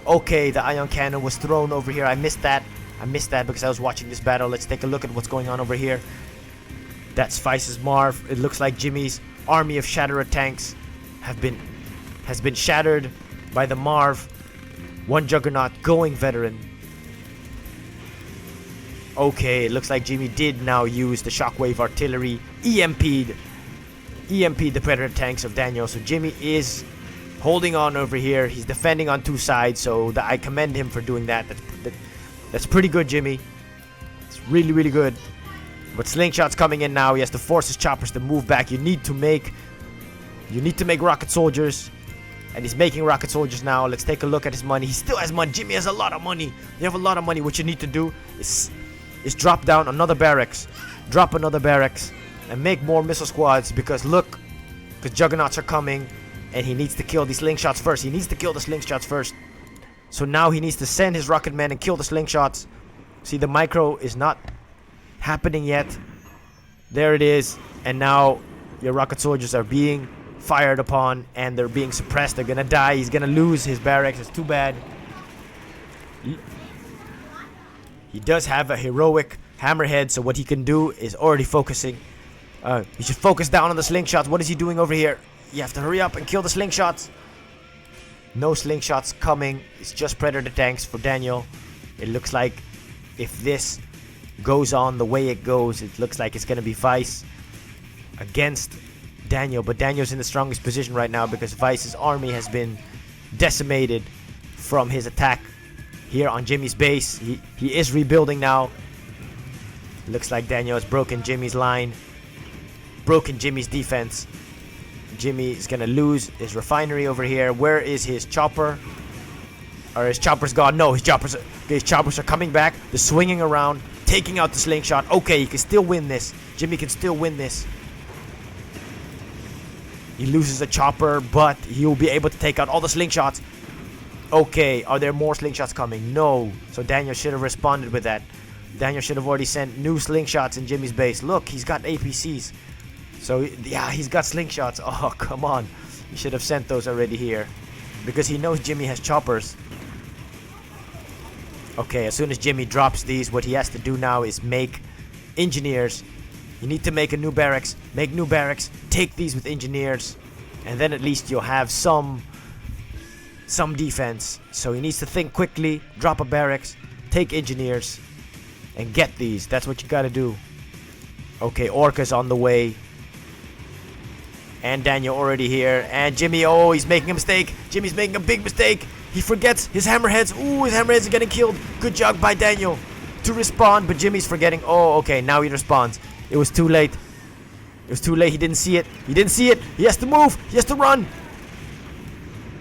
Okay, the ion cannon was thrown over here. I missed that. I missed that because I was watching this battle. Let's take a look at what's going on over here. That's Vice's Marv. It looks like Jimmy's army of Shatterer tanks has been shattered by the Marv. One Juggernaut going veteran. Okay, it looks like Jimmy did now use the Shockwave artillery. EMP'd the Predator tanks of Daniel. So Jimmy is holding on over here. He's defending on two sides. So I commend him for doing that. That's pretty good, Jimmy. It's really, really good. But Slingshot's coming in now. He has to force his choppers to move back. You need to make rocket soldiers. And he's making rocket soldiers now. Let's take a look at his money. He still has money. Jimmy has a lot of money. You have a lot of money. What you need to do is drop down another barracks. Drop another barracks. And make more missile squads. Because look. Because Juggernauts are coming. And he needs to kill these Slingshots first. He needs to kill the Slingshots first. So now he needs to send his rocket men and kill the Slingshots. See, the micro is not happening yet. There it is. And now your rocket soldiers are being fired upon and they're being suppressed. They're gonna die. He's gonna lose his barracks. It's too bad. He does have a heroic hammerhead, so what he can do is already focusing. He should focus down on the Slingshots. What is he doing over here? You have to hurry up and kill the Slingshots. No Slingshots coming. It's just Predator tanks for Daniel. It looks like if this goes on the way it goes, it looks like it's going to be Vice against Daniel. But Daniel's in the strongest position right now because Vice's army has been decimated from his attack here on Jimmy's base. He is rebuilding now. Looks like Daniel has broken Jimmy's line. Broken Jimmy's defense. Jimmy is gonna lose his refinery over here. Where is his chopper? Or his chopper's gone? No, his choppers are coming back. They're swinging around, taking out the Slingshot. Okay, he can still win this. Jimmy can still win this. He loses a chopper, but he will be able to take out all the Slingshots. Okay, are there more Slingshots coming? No. So Daniel should have responded with that. Daniel should have already sent new Slingshots in Jimmy's base. Look, he's got APCs. So, yeah, he's got Slingshots. Oh, come on. He should have sent those already here. Because he knows Jimmy has choppers. Okay, as soon as Jimmy drops these, what he has to do now is make engineers. You need to make a new barracks. Make new barracks. Take these with engineers. And then at least you'll have some defense. So he needs to think quickly. Drop a barracks. Take engineers. And get these. That's what you gotta do. Okay, Orca's on the way. And Daniel already here. And Jimmy, oh, he's making a mistake. Jimmy's making a big mistake. He forgets his hammerheads. Ooh, his hammerheads are getting killed. Good job by Daniel to respond. But Jimmy's forgetting. Oh, okay, now he responds. It was too late. It was too late. He didn't see it. He didn't see it. He has to move. He has to run.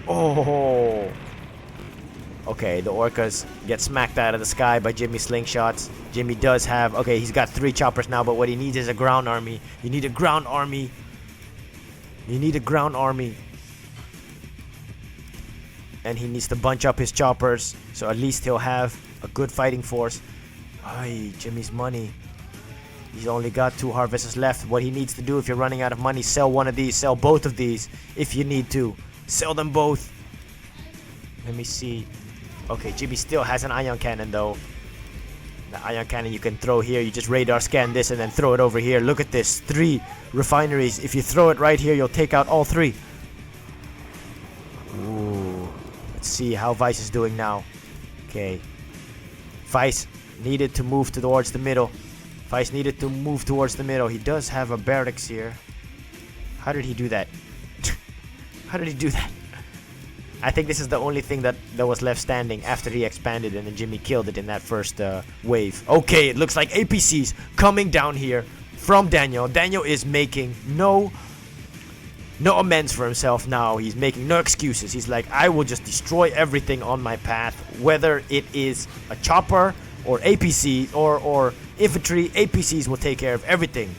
Oh. Okay, the Orcas get smacked out of the sky by Jimmy's Slingshots. Jimmy does have... Okay, he's got 3 choppers now, but what he needs is a ground army. You need a ground army. You need a ground army. And he needs to bunch up his choppers. So at least he'll have a good fighting force. Ay, Jimmy's money. He's only got 2 harvesters left. What he needs to do if you're running out of money, sell one of these. Sell both of these if you need to. Sell them both. Let me see. Okay, Jimmy still has an ion cannon though. The ion cannon you can throw here. You just radar scan this and then throw it over here. Look at this. 3 refineries. If you throw it right here, you'll take out all 3. Ooh. Let's see how Vice is doing now. Okay. Vice needed to move towards the middle. Vice needed to move towards the middle. He does have a barracks here. How did he do that? How did he do that? I think this is the only thing that was left standing after he expanded, and then Jimmy killed it in that first wave. Okay, it looks like APCs coming down here from Daniel. Daniel is making no amends for himself now. He's making no excuses. He's like, I will just destroy everything on my path, whether it is a chopper or APC or infantry. APCs will take care of everything.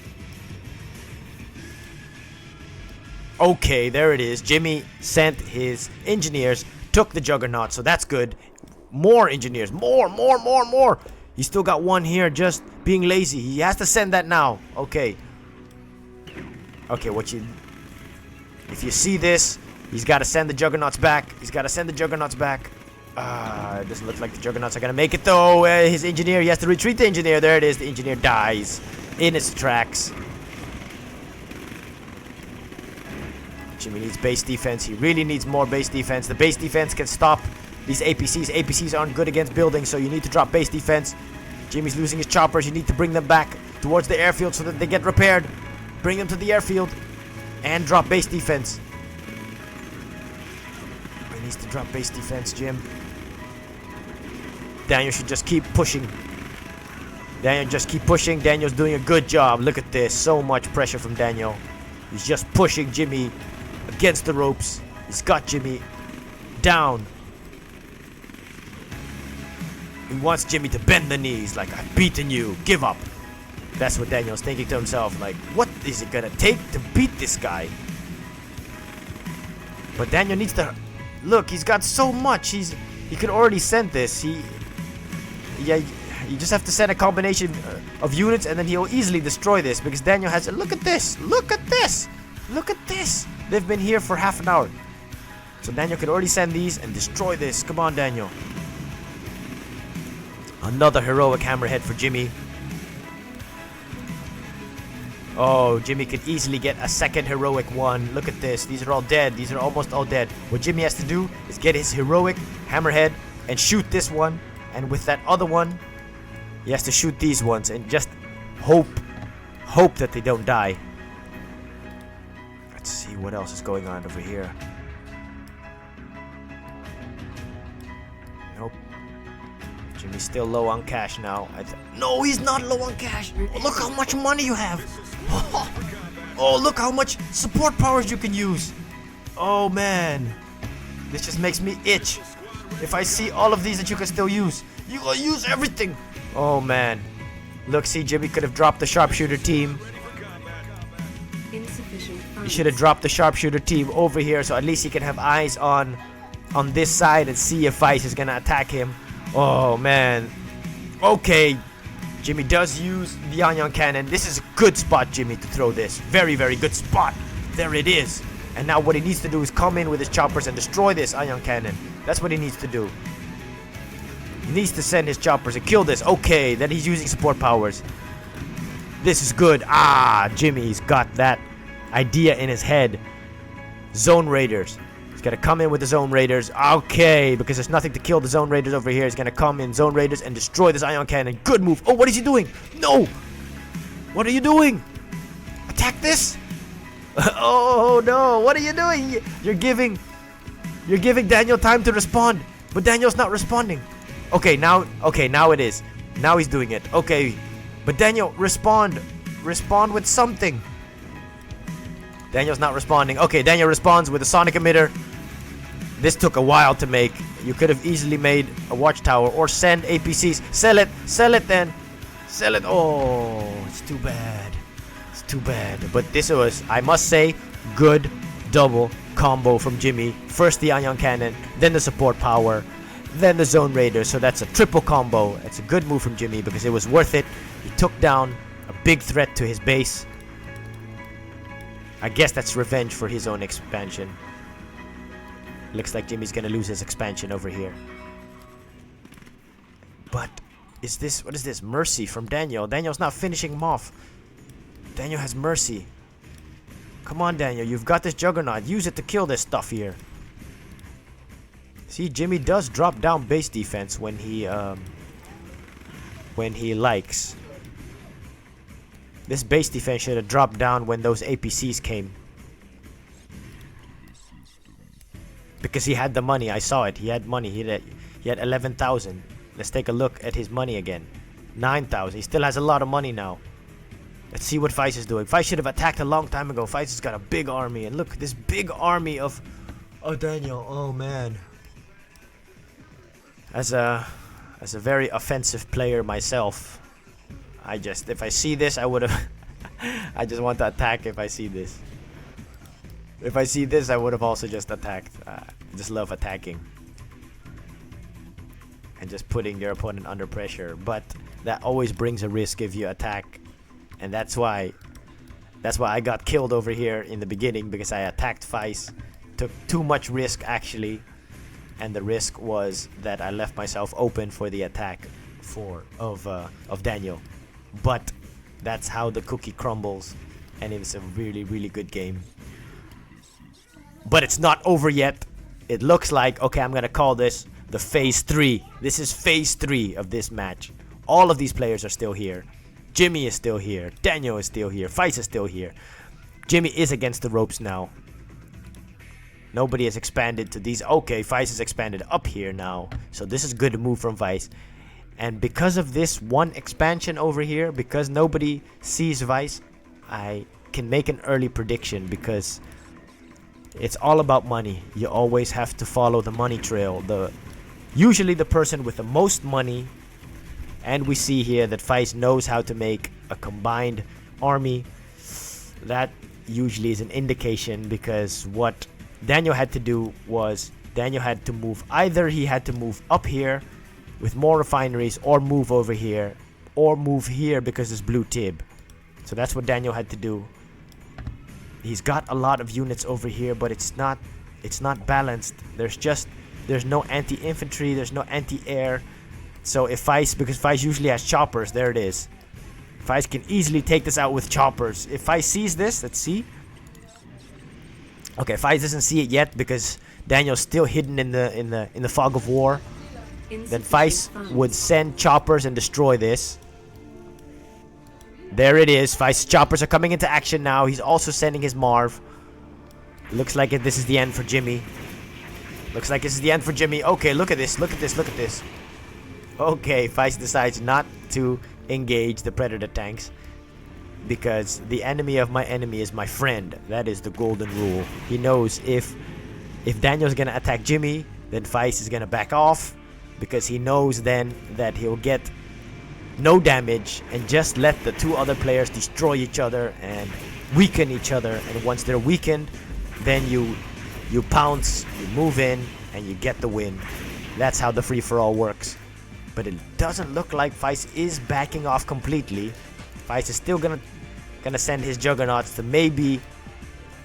Okay, there it is. Jimmy sent his engineers, took the Juggernaut, so that's good. More engineers, more. He's still got one here just being lazy. He has to send that now. Okay. Okay, if you see this, he's got to send the Juggernauts back. It doesn't look like the Juggernauts are going to make it though. His engineer, he has to retreat the engineer. There it is. The engineer dies in its tracks. Jimmy needs base defense. He really needs more base defense. The base defense can stop these APCs. APCs aren't good against buildings, so you need to drop base defense. Jimmy's losing his choppers. You need to bring them back towards the airfield so that they get repaired. Bring them to the airfield and drop base defense. He needs to drop base defense, Jim. Daniel should just keep pushing. Daniel's doing a good job. Look at this. So much pressure from Daniel. He's just pushing Jimmy against the ropes. He's got Jimmy down. He wants Jimmy to bend the knees, like, I've beaten you, give up. That's what Daniel's thinking to himself, like, what is it gonna take to beat this guy? But Daniel needs to... Look, he's got so much. He could already send this. You just have to send a combination of units, and then he'll easily destroy this, because Daniel has... Look at this! They've been here for half an hour. So Daniel could already send these and destroy this. Come on, Daniel. Another heroic hammerhead for Jimmy. Oh, Jimmy could easily get a second heroic one. Look at this. These are all dead. These are almost all dead. What Jimmy has to do is get his heroic hammerhead and shoot this one. And with that other one, he has to shoot these ones and just hope that they don't die. Let's see what else is going on over here. Nope. Jimmy's still low on cash now. No, he's not low on cash. Oh, look how much money you have. Oh, look how much support powers you can use. Oh, man. This just makes me itch. If I see all of these that you can still use, you will use everything. Oh, man. Look, see, Jimmy could have dropped the sharpshooter team. He should have dropped the sharpshooter team over here, so at least he can have eyes on this side and see if Vice is gonna attack him. Oh man. Okay. Jimmy does use the ion cannon. This is a good spot, Jimmy, to throw this. Very, very good spot. There it is. And now what he needs to do is come in with his choppers and destroy this ion cannon. That's what he needs to do. He needs to send his choppers and kill this. Okay, then he's using support powers. This is good. Jimmy's got that idea in his head. Zone Raiders. He's gonna come in with the Zone Raiders. Okay, because there's nothing to kill the Zone Raiders over here. He's gonna come in Zone Raiders and destroy this ion cannon. Good move. Oh, what is he doing? No! What are you doing? Attack this? Oh no, what are you doing? You're giving Daniel time to respond, but Daniel's not responding. Okay, now it is. Now he's doing it. Okay, but Daniel, respond with something. Daniel's not responding. Okay, Daniel responds with a sonic emitter. This took a while to make. You could have easily made a watchtower or send APCs. Sell it then. Sell it. Oh, it's too bad. It's too bad. But this was, I must say, good double combo from Jimmy. First the ion cannon, then the support power, then the Zone Raiders. So that's a triple combo. It's a good move from Jimmy because it was worth it. He took down a big threat to his base. I guess that's revenge for his own expansion. Looks like Jimmy's gonna lose his expansion over here. But what is this? Mercy from Daniel. Daniel's not finishing him off. Daniel has mercy. Come on, Daniel, you've got this Juggernaut. Use it to kill this stuff here. See, Jimmy does drop down base defense when he likes. This base defense should have dropped down when those APCs came. Because he had the money. I saw it. He had money. He had 11,000. Let's take a look at his money again. 9,000. He still has a lot of money now. Let's see what Vice is doing. Vice should have attacked a long time ago. Vice has got a big army. And look, this big army of... Oh, Daniel. Oh, man. As a very offensive player myself, if I see this, I would have... I just want to attack if I see this. If I see this, I would have also just attacked. I just love attacking. And just putting your opponent under pressure. But that always brings a risk if you attack. And that's why I got killed over here in the beginning, because I attacked Vice. Took too much risk actually. And the risk was that I left myself open for the attack of Daniel. But that's how the cookie crumbles. And it was a really, really good game. But it's not over yet. It looks like, okay, I'm gonna call this the phase 3. This is phase 3 of this match. All of these players are still here. Jimmy is still here. Daniel is still here. Vice is still here. Jimmy is against the ropes now. Nobody has expanded to these. Okay, Vice is expanded up here now. So this is good move from Vice. And because of this one expansion over here, because nobody sees Vice, I can make an early prediction, because it's all about money. You always have to follow the money trail. Usually the person with the most money, and we see here that Vice knows how to make a combined army. That usually is an indication, because what Daniel had to do was Daniel had to move. Either he had to move up here with more refineries, or move over here, or move here because it's blue tib. So that's what Daniel had to do. He's got a lot of units over here, but it's not balanced. There's no anti-infantry, there's no anti-air. So if because Vice usually has choppers, there it is. Vice can easily take this out with choppers. If Vice sees this, let's see. Okay, Vice doesn't see it yet because Daniel's still hidden in the fog of war. Then Vice would send choppers and destroy this. There it is. Vice's choppers are coming into action now. He's also sending his Marv. Looks like this is the end for Jimmy. Looks like this is the end for Jimmy. Okay, look at this. Look at this. Look at this. Okay, Vice decides not to engage the Predator tanks, because the enemy of my enemy is my friend. That is the golden rule. He knows if Daniel's gonna attack Jimmy, then Vice is gonna back off, because he knows then that he'll get no damage and just let the two other players destroy each other and weaken each other. And once they're weakened, then you pounce, you move in, and you get the win. That's how the free-for-all works. But it doesn't look like Vice is backing off completely. Vice is still gonna send his juggernauts to maybe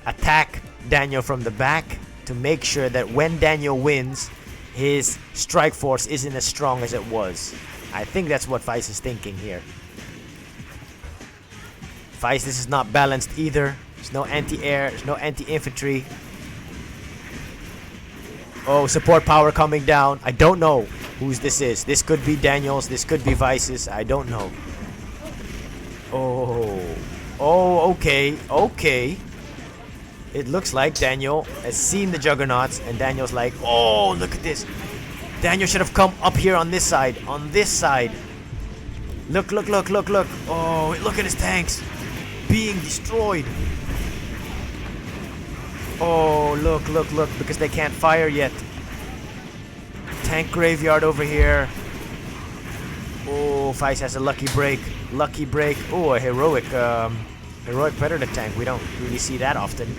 attack Daniel from the back, to make sure that when Daniel wins, his strike force isn't as strong as it was. I think that's what Vice is thinking here. Vice, this is not balanced either. There's no anti-air, there's no anti-infantry. Oh, support power coming down. I don't know whose this is. This could be Daniel's, this could be Vice's. I don't know. Oh, okay. It looks like Daniel has seen the juggernauts, and Daniel's like, oh, look at this. Daniel should have come up here on this side. On this side. Look. Oh, look at his tanks being destroyed. Oh, look, because they can't fire yet. Tank graveyard over here. Oh, Vice has a lucky break. Oh, a heroic Predator tank. We don't really see that often.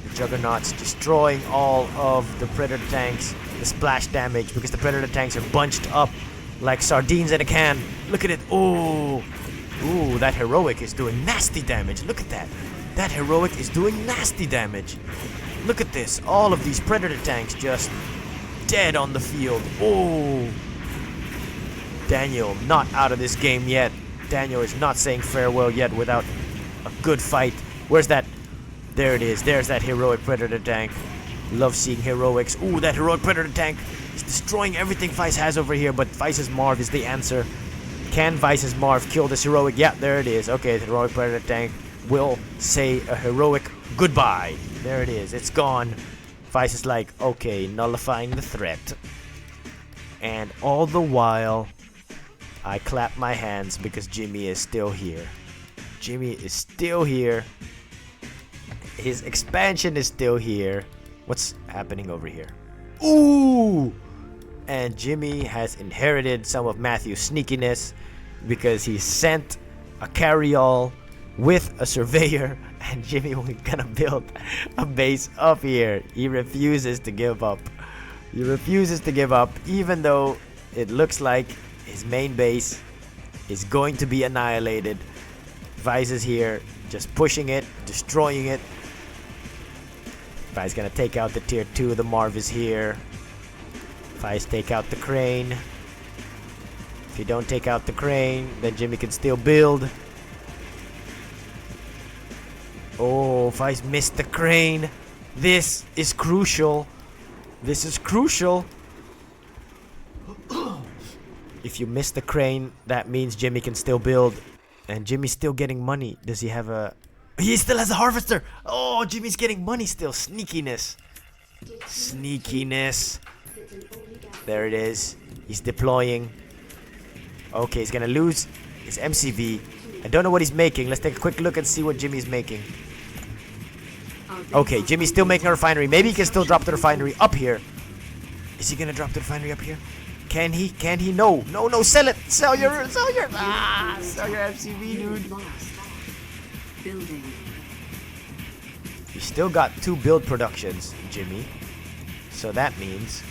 The Juggernauts destroying all of the Predator tanks. The splash damage, because the Predator tanks are bunched up like sardines in a can. Look at it. Oh, that heroic is doing nasty damage. Look at that. That heroic is doing nasty damage. Look at this. All of these Predator tanks just dead on the field. Oh. Daniel not out of this game yet. Daniel is not saying farewell yet without a good fight. Where's that? There it is. There's that heroic Predator tank. Love seeing heroics. Ooh, that heroic Predator tank is destroying everything Vice has over here, but Vice's Marv is the answer. Can Vice's Marv kill this heroic? Yeah, there it is. Okay, the heroic Predator tank will say a heroic goodbye. There it is. It's gone. Vice is like, okay, nullifying the threat. And all the while, I clap my hands because Jimmy is still here. Jimmy is still here. His expansion is still here. What's happening over here? Ooh! And Jimmy has inherited some of Matthew's sneakiness because he sent a carryall with a surveyor, and Jimmy was gonna build a base up here. He refuses to give up. He refuses to give up, even though it looks like his main base is going to be annihilated. Vice is here, just pushing it, destroying it. Vice gonna take out the tier 2. The Marv is here. Vice take out the crane. If you don't take out the crane, then Jimmy can still build. Oh, Vice missed the crane. This is crucial. This is crucial. If you miss the crane, that means Jimmy can still build. And Jimmy's still getting money. Does he have a... He still has a harvester. Oh, Jimmy's getting money still. Sneakiness. Sneakiness. There it is. He's deploying. Okay, he's gonna lose his MCV. I don't know what he's making. Let's take a quick look and see what Jimmy's making. Okay, Jimmy's still making a refinery. Maybe he can still drop the refinery up here. Is he gonna drop the refinery up here? Can he? Can he? No. No, no, sell it. Sell your sell your MCV, dude. Building. You still got 2 build productions, Jimmy. So that means...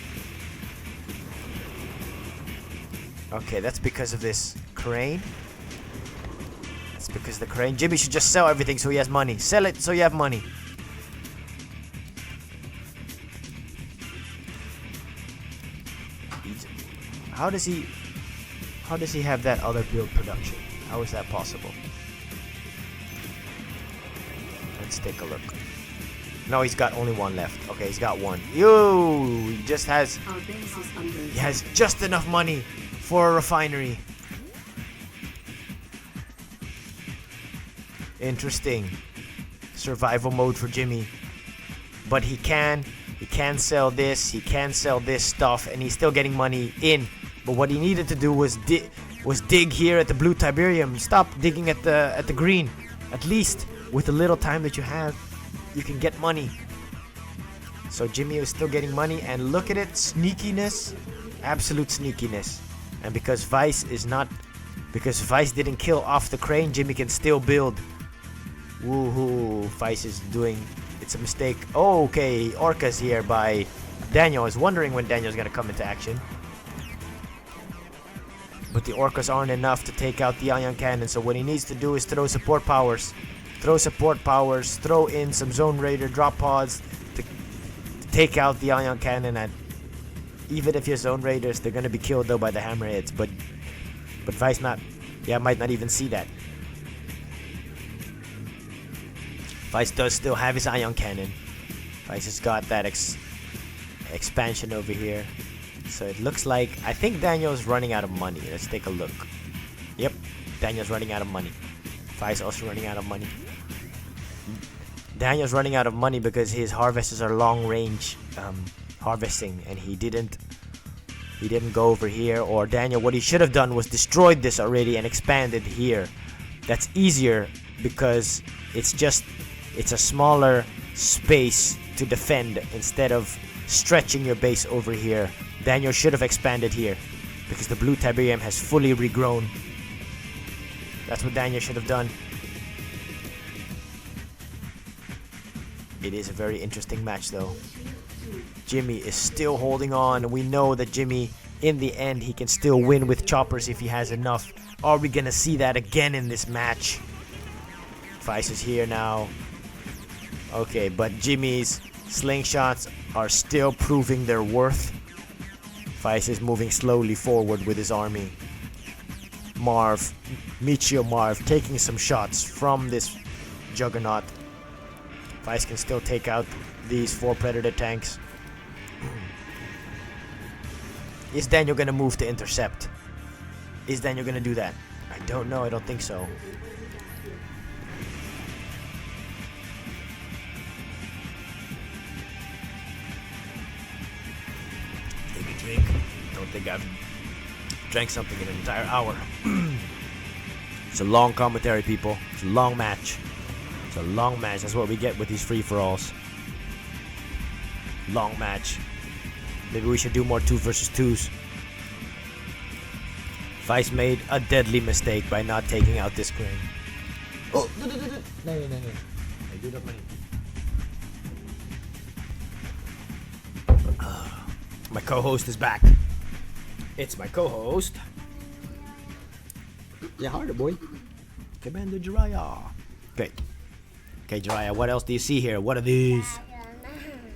Okay, that's because of this crane. That's because of the crane. Jimmy should just sell everything so he has money. Sell it so you have money. How does he have that other build production? How is that possible? Let's take a look. No, he's got only 1 left. Okay, he's got 1. Yo, he just has... Our base is under He has just enough money for a refinery. Interesting. Survival mode for Jimmy. But he can sell this, he can sell this stuff, and he's still getting money in. But what he needed to do was dig here at the blue Tiberium. Stop digging at the green. At least with the little time that you have, you can get money. So Jimmy is still getting money, and look at it, sneakiness, absolute sneakiness. And because Vice didn't kill off the crane, Jimmy can still build. Woohoo! Vice is doing. It's a mistake. Oh, okay, Orca's here by Daniel. I was wondering when Daniel's gonna come into action. But the Orcas aren't enough to take out the ion cannon, so what he needs to do is throw support powers. Throw support powers, throw in some Zone Raider drop pods to take out the ion cannon. And even if you're Zone Raiders, they're gonna be killed though by the hammerheads. But Vice might not even see that. Vice does still have his ion cannon. Vice has got that expansion over here. So it looks like, I think Daniel's running out of money. Let's take a look. Yep, Daniel's running out of money. Vice also running out of money. Daniel's running out of money because his harvesters are long range harvesting, and he didn't go over here. Or Daniel, what he should have done was destroyed this already and expanded here. That's easier because it's a smaller space to defend instead of stretching your base over here. Daniel should have expanded here because the blue Tiberium has fully regrown. That's what Daniel should have done. It is a very interesting match though. Jimmy is still holding on. We know that Jimmy, in the end, he can still win with choppers if he has enough. Are we gonna see that again in this match? Vice is here now. Okay, but Jimmy's slingshots are still proving their worth. Vice is moving slowly forward with his army. Marv, Michio Marv, taking some shots from this juggernaut. Vice can still take out these 4 Predator tanks. Is Daniel gonna move to intercept? Is Daniel gonna do that? I don't know, I don't think so. don't think I've drank something in an entire hour. It's a long commentary, people. It's a long match. It's a long match. That's what we get with these free-for-alls. Long match. Maybe we should do more 2 versus 2s. Vice made a deadly mistake by not taking out this crane. Oh, no. I do not money. My co-host is back. It's my co-host. Yeah, harder, boy. Commander Jiraiya. Okay. Okay, Jiraiya, what else do you see here? What are these?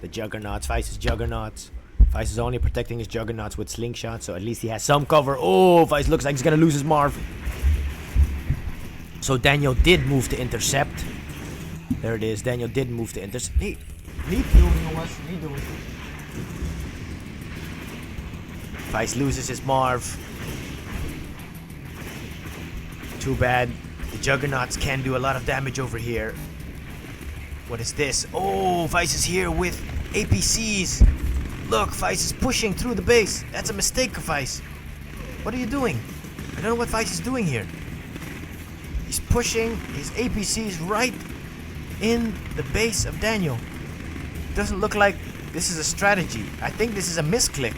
The juggernauts. Vice's juggernauts. Vice is only protecting his juggernauts with slingshots, so at least he has some cover. Oh, Vice looks like he's gonna lose his Marv. So Daniel did move to intercept. There it is. Daniel did move to intercept. Niet doen, jongens. Niet doen. Vice loses his Marv. Too bad. The juggernauts can do a lot of damage over here. What is this? Oh, Vice is here with APCs. Look, Vice is pushing through the base. That's a mistake, Vice. What are you doing? I don't know what Vice is doing here. He's pushing his APCs right in the base of Daniel. Doesn't look like this is a strategy. I think this is a misclick.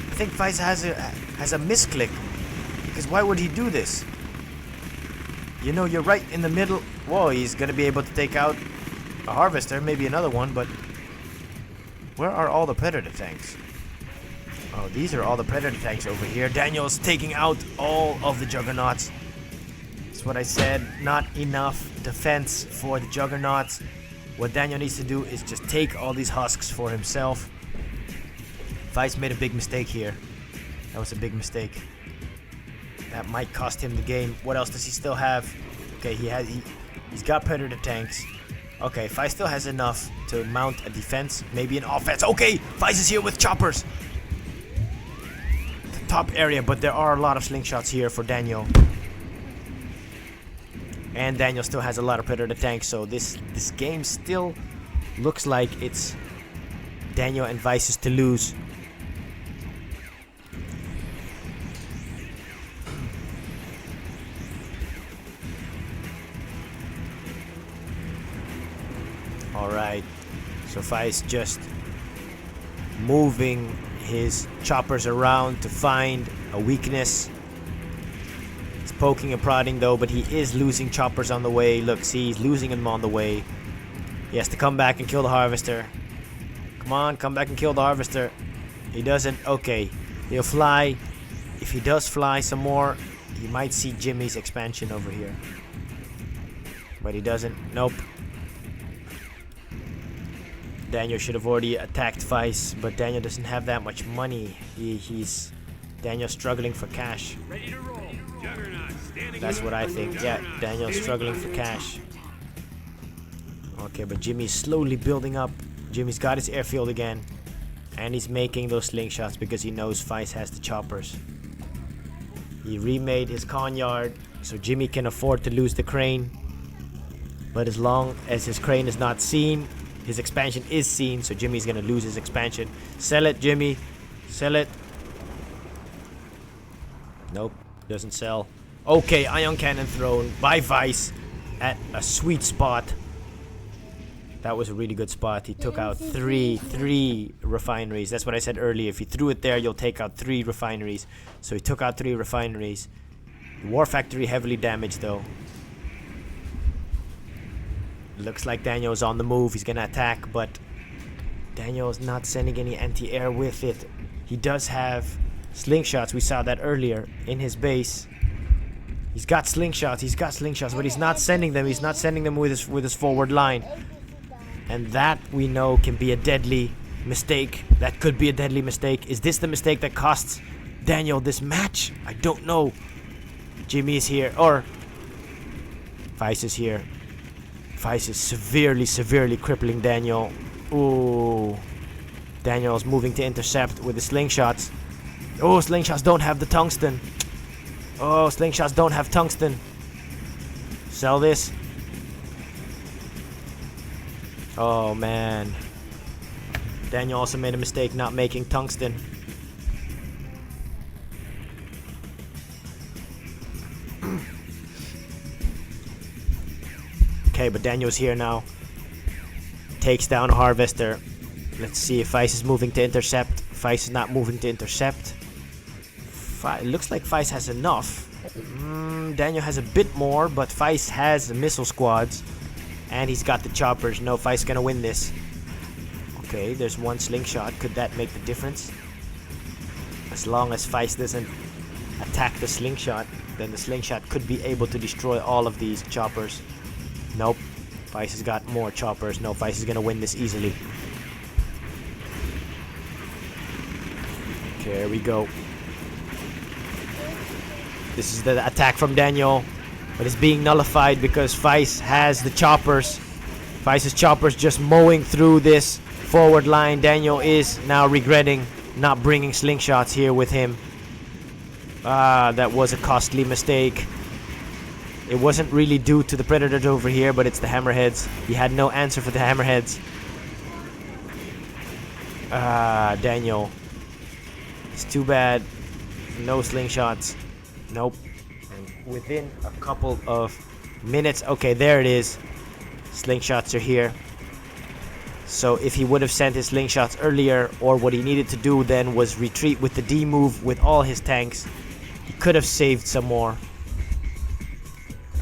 I think Vice has a misclick. Because why would he do this? You know, you're right in the middle. Whoa, he's gonna be able to take out a harvester, maybe another one, but where are all the predator tanks? Oh, these are all the predator tanks over here. Daniel's taking out all of the juggernauts. That's what I said. Not enough defense for the juggernauts. What Daniel needs to do is just take all these husks for himself. Vice made a big mistake here. That was a big mistake. That might cost him the game. What else does he still have? Okay, he's got predator tanks. Okay, Vice still has enough to mount a defense, maybe an offense. Okay, Vice is here with choppers. The top area, but there are a lot of slingshots here for Daniel. And Daniel still has a lot of predator tanks, so this game still looks like it's Daniel and Vice's to lose. Alright, so Vice just moving his choppers around to find a weakness. He's poking and prodding though, but he is losing choppers on the way. Look, see, he's losing them on the way. He has to come back and kill the harvester. Come on, come back and kill the harvester. He doesn't. Okay, he'll fly. If he does fly some more, you might see Jimmy's expansion over here. But he doesn't. Nope. Daniel should have already attacked Vice, but Daniel doesn't have that much money. Daniel's struggling for cash. Ready to roll. Juggernaut, standing. That's what I think. Yeah, Daniel's struggling for cash. Okay, but Jimmy's slowly building up. Jimmy's got his airfield again. And he's making those slingshots because he knows Vice has the choppers. He remade his con-yard, so Jimmy can afford to lose the crane. But as long as his crane is not seen, his expansion is seen, so Jimmy's gonna lose his expansion. Sell it, Jimmy. Sell it. Nope, doesn't sell. Okay, ion cannon thrown by Vice at a sweet spot. That was a really good spot. He took out three refineries. That's what I said earlier. If you threw it there, you'll take out 3 refineries. So he took out 3 refineries. The war factory heavily damaged though. Looks like Daniel is on the move. He's gonna attack, but Daniel is not sending any anti-air with it. He does have slingshots. We saw that earlier in his base. He's got slingshots, but he's not sending them. He's not sending them with his forward line. And that we know can be a deadly mistake. That could be a deadly mistake. Is this the mistake that costs Daniel this match? I don't know. Jimmy is here, or Vice is here. Vice is severely crippling Daniel. Ooh. Daniel is moving to intercept with the slingshots. Oh, slingshots don't have the tungsten. Oh, slingshots don't have tungsten. Sell this. Oh, man. Daniel also made a mistake not making tungsten. Okay, but Daniel's here now. Takes down Harvester. Let's see if Vice is moving to intercept. Vice is not moving to intercept. It looks like Vice has enough. Daniel has a bit more, but Vice has missile squads. And he's got the choppers. No, Vice is gonna win this. Okay, there's one slingshot. Could that make the difference? As long as Vice doesn't attack the slingshot, then the slingshot could be able to destroy all of these choppers. Nope. Vice has got more choppers. No, Vice is gonna win this easily. Okay, here we go. This is the attack from Daniel, but it's being nullified because Vice has the choppers. Vice's choppers just mowing through this forward line. Daniel is now regretting not bringing slingshots here with him. That was a costly mistake. It wasn't really due to the predators over here, but it's the hammerheads. He had no answer for the hammerheads. Daniel. It's too bad. No slingshots. Nope. And within a couple of minutes. Okay, there it is. Slingshots are here. So if he would have sent his slingshots earlier, or what he needed to do then was retreat with the D move with all his tanks, he could have saved some more.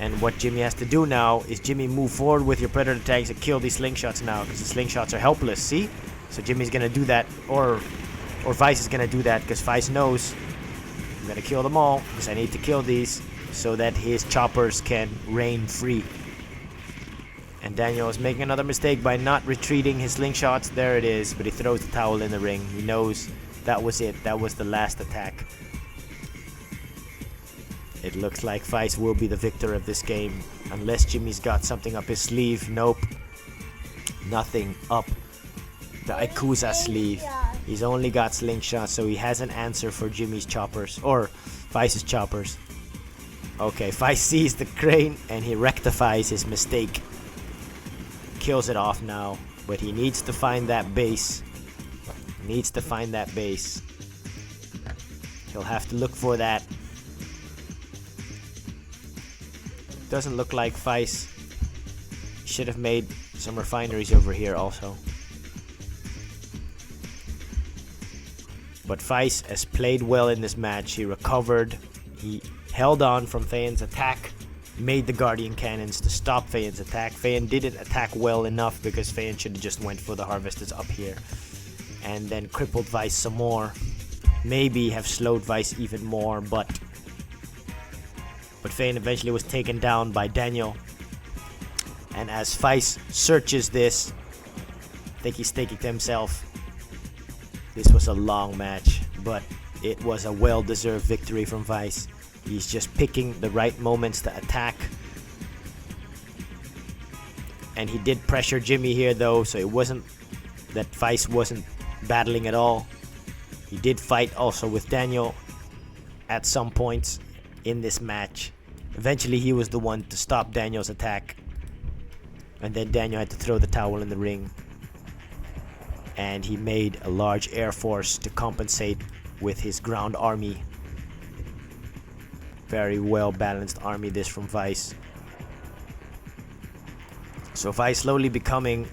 And what Jimmy has to do now is Jimmy move forward with your predator tanks and kill these slingshots now, because the slingshots are helpless. See? So Jimmy's gonna do that, or Vice is gonna do that, because Vice knows I'm gonna kill them all because I need to kill these so that his choppers can reign free. And Daniel is making another mistake by not retreating his slingshots. There it is, but he throws the towel in the ring. He knows that was it. That was the last attack. It looks like Vice will be the victor of this game, unless Jimmy's got something up his sleeve. Nope. Nothing up the Ikusa sleeve. He's only got slingshots, so he has an answer for Jimmy's choppers, or Vice's choppers. Okay, Vice sees the crane and he rectifies his mistake. Kills it off now, but he needs to find that base. Needs to find that base. He'll have to look for that. Doesn't look like Vice should have made some refineries over here also. But Vice has played well in this match. He recovered. He held on from Feyan's attack. Made the Guardian Cannons to stop Feyan's attack. Feyan didn't attack well enough because Feyan should have just went for the Harvesters up here. And then crippled Vice some more. Maybe have slowed Vice even more, but Feyan eventually was taken down by Daniel. And as Vice searches this, I think he's thinking to himself, this was a long match, but it was a well-deserved victory from Vice. He's just picking the right moments to attack. And he did pressure Jimmy here though, so it wasn't that Vice wasn't battling at all. He did fight also with Daniel at some points in this match. Eventually he was the one to stop Daniel's attack. And then Daniel had to throw the towel in the ring. And he made a large air force to compensate with his ground army. Very well balanced army this from Vice. So Vice slowly becoming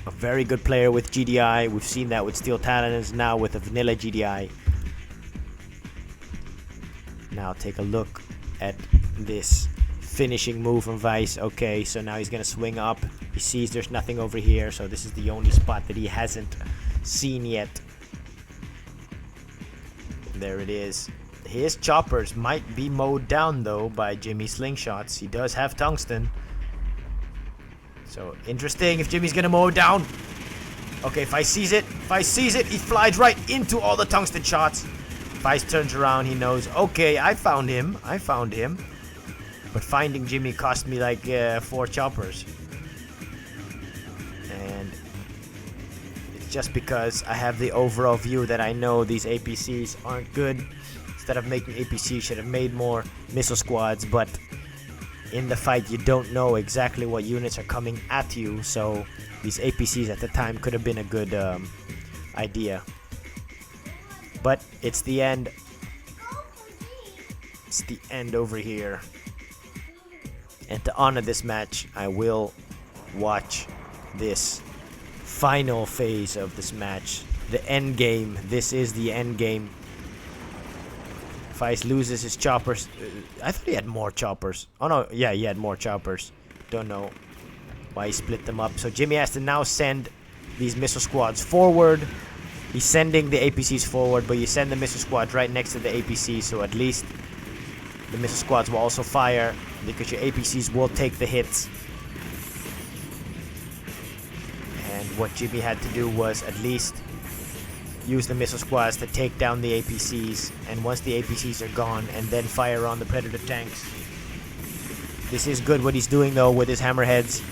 a very good player with GDI. We've seen that with Steel Talons, now with a vanilla GDI. Now take a look at this finishing move from Vice. Okay, so now he's gonna swing up. He sees there's nothing over here, so this is the only spot that he hasn't seen yet. There it is. His choppers might be mowed down though by Jimmy's slingshots. He does have tungsten. So interesting if Jimmy's gonna mow it down. Okay, Vice sees it. Vice sees it. He flies right into all the tungsten shots. Vice turns around. He knows, okay, I found him. I found him. But finding Jimmy cost me like 4 choppers. And it's just because I have the overall view that I know these APCs aren't good. Instead of making APCs, should have made more missile squads. But in the fight, you don't know exactly what units are coming at you. So these APCs at the time could have been a good idea. But it's the end. It's the end over here. And to honor this match, I will watch this final phase of this match. The end game. This is the end game. Feist loses his choppers. I thought he had more choppers. Oh no, yeah, he had more choppers. Don't know why he split them up. So Jimmy has to now send these missile squads forward. He's sending the APCs forward, but you send the missile squads right next to the APC, so at least the missile squads will also fire because your APCs will take the hits. And what Jimmy had to do was at least use the missile squads to take down the APCs, and once the APCs are gone, and then fire on the Predator tanks. This is good what he's doing though with his hammerheads.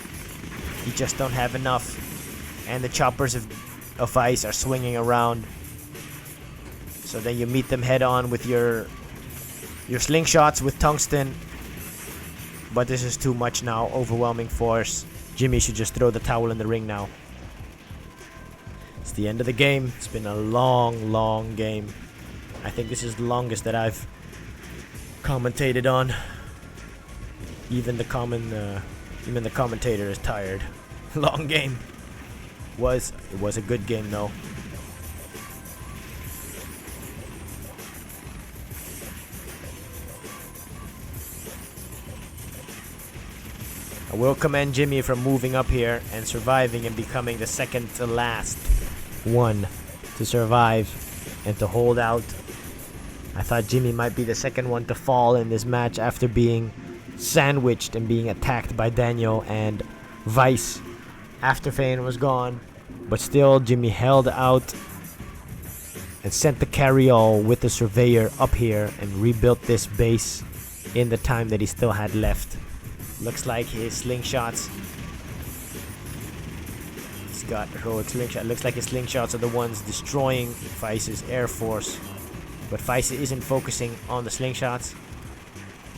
He just don't have enough, and the choppers of ice are swinging around. So then you meet them head on with your slingshots with tungsten, but this is too much now. Overwhelming force. Jimmy should just throw the towel in the ring now. It's the end of the game. It's been a long game. I think this is the longest that I've commentated on. Even the commentator is tired. Long game. It was a good game though. I will commend Jimmy for moving up here and surviving and becoming the second to last one to survive and to hold out. I thought Jimmy might be the second one to fall in this match after being sandwiched and being attacked by Daniel and Vice after Feyan was gone. But still, Jimmy held out and sent the carryall with the surveyor up here and rebuilt this base in the time that he still had left. Looks like his slingshots. He's got heroic slingshot. Looks like his slingshots are the ones destroying Vice's air force. But Vice isn't focusing on the slingshots.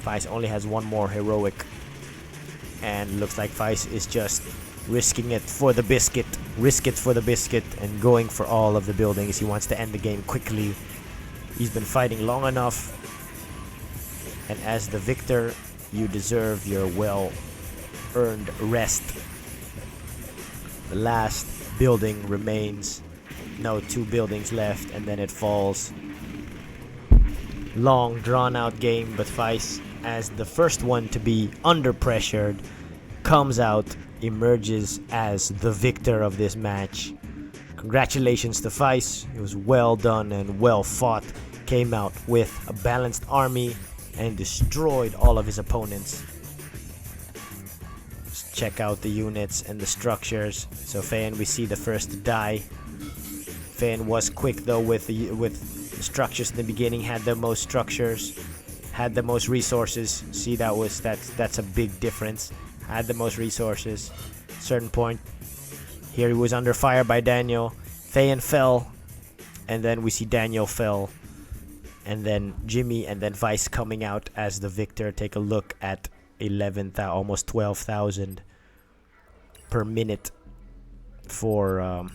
Vice only has one more heroic. And looks like Vice is just risking it for the biscuit. Risk it for the biscuit and going for all of the buildings. He wants to end the game quickly. He's been fighting long enough. And as the victor, you deserve your well-earned rest. The last building remains. No, 2 buildings left, and then it falls. Long, drawn-out game, but Vice, as the first one to be under-pressured, comes out, emerges as the victor of this match. Congratulations to Vice. It was well done and well fought. Came out with a balanced army and destroyed all of his opponents. Just check out the units and the structures. So Feyan, we see the first to die. Feyan was quick though with the structures in the beginning. Had the most structures, had the most resources. See, that's a big difference. Had the most resources. Certain point here he was under fire by Daniel. Feyan fell, and then we see Daniel fell. And then Jimmy and then Vice coming out as the victor. Take a look at 11,000, almost 12,000 per minute for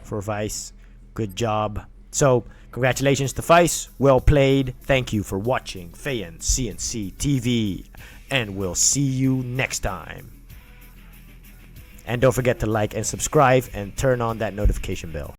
Vice. Good job. So congratulations to Vice. Well played. Thank you for watching FeyanCnCtv, and we'll see you next time. And don't forget to like and subscribe and turn on that notification bell.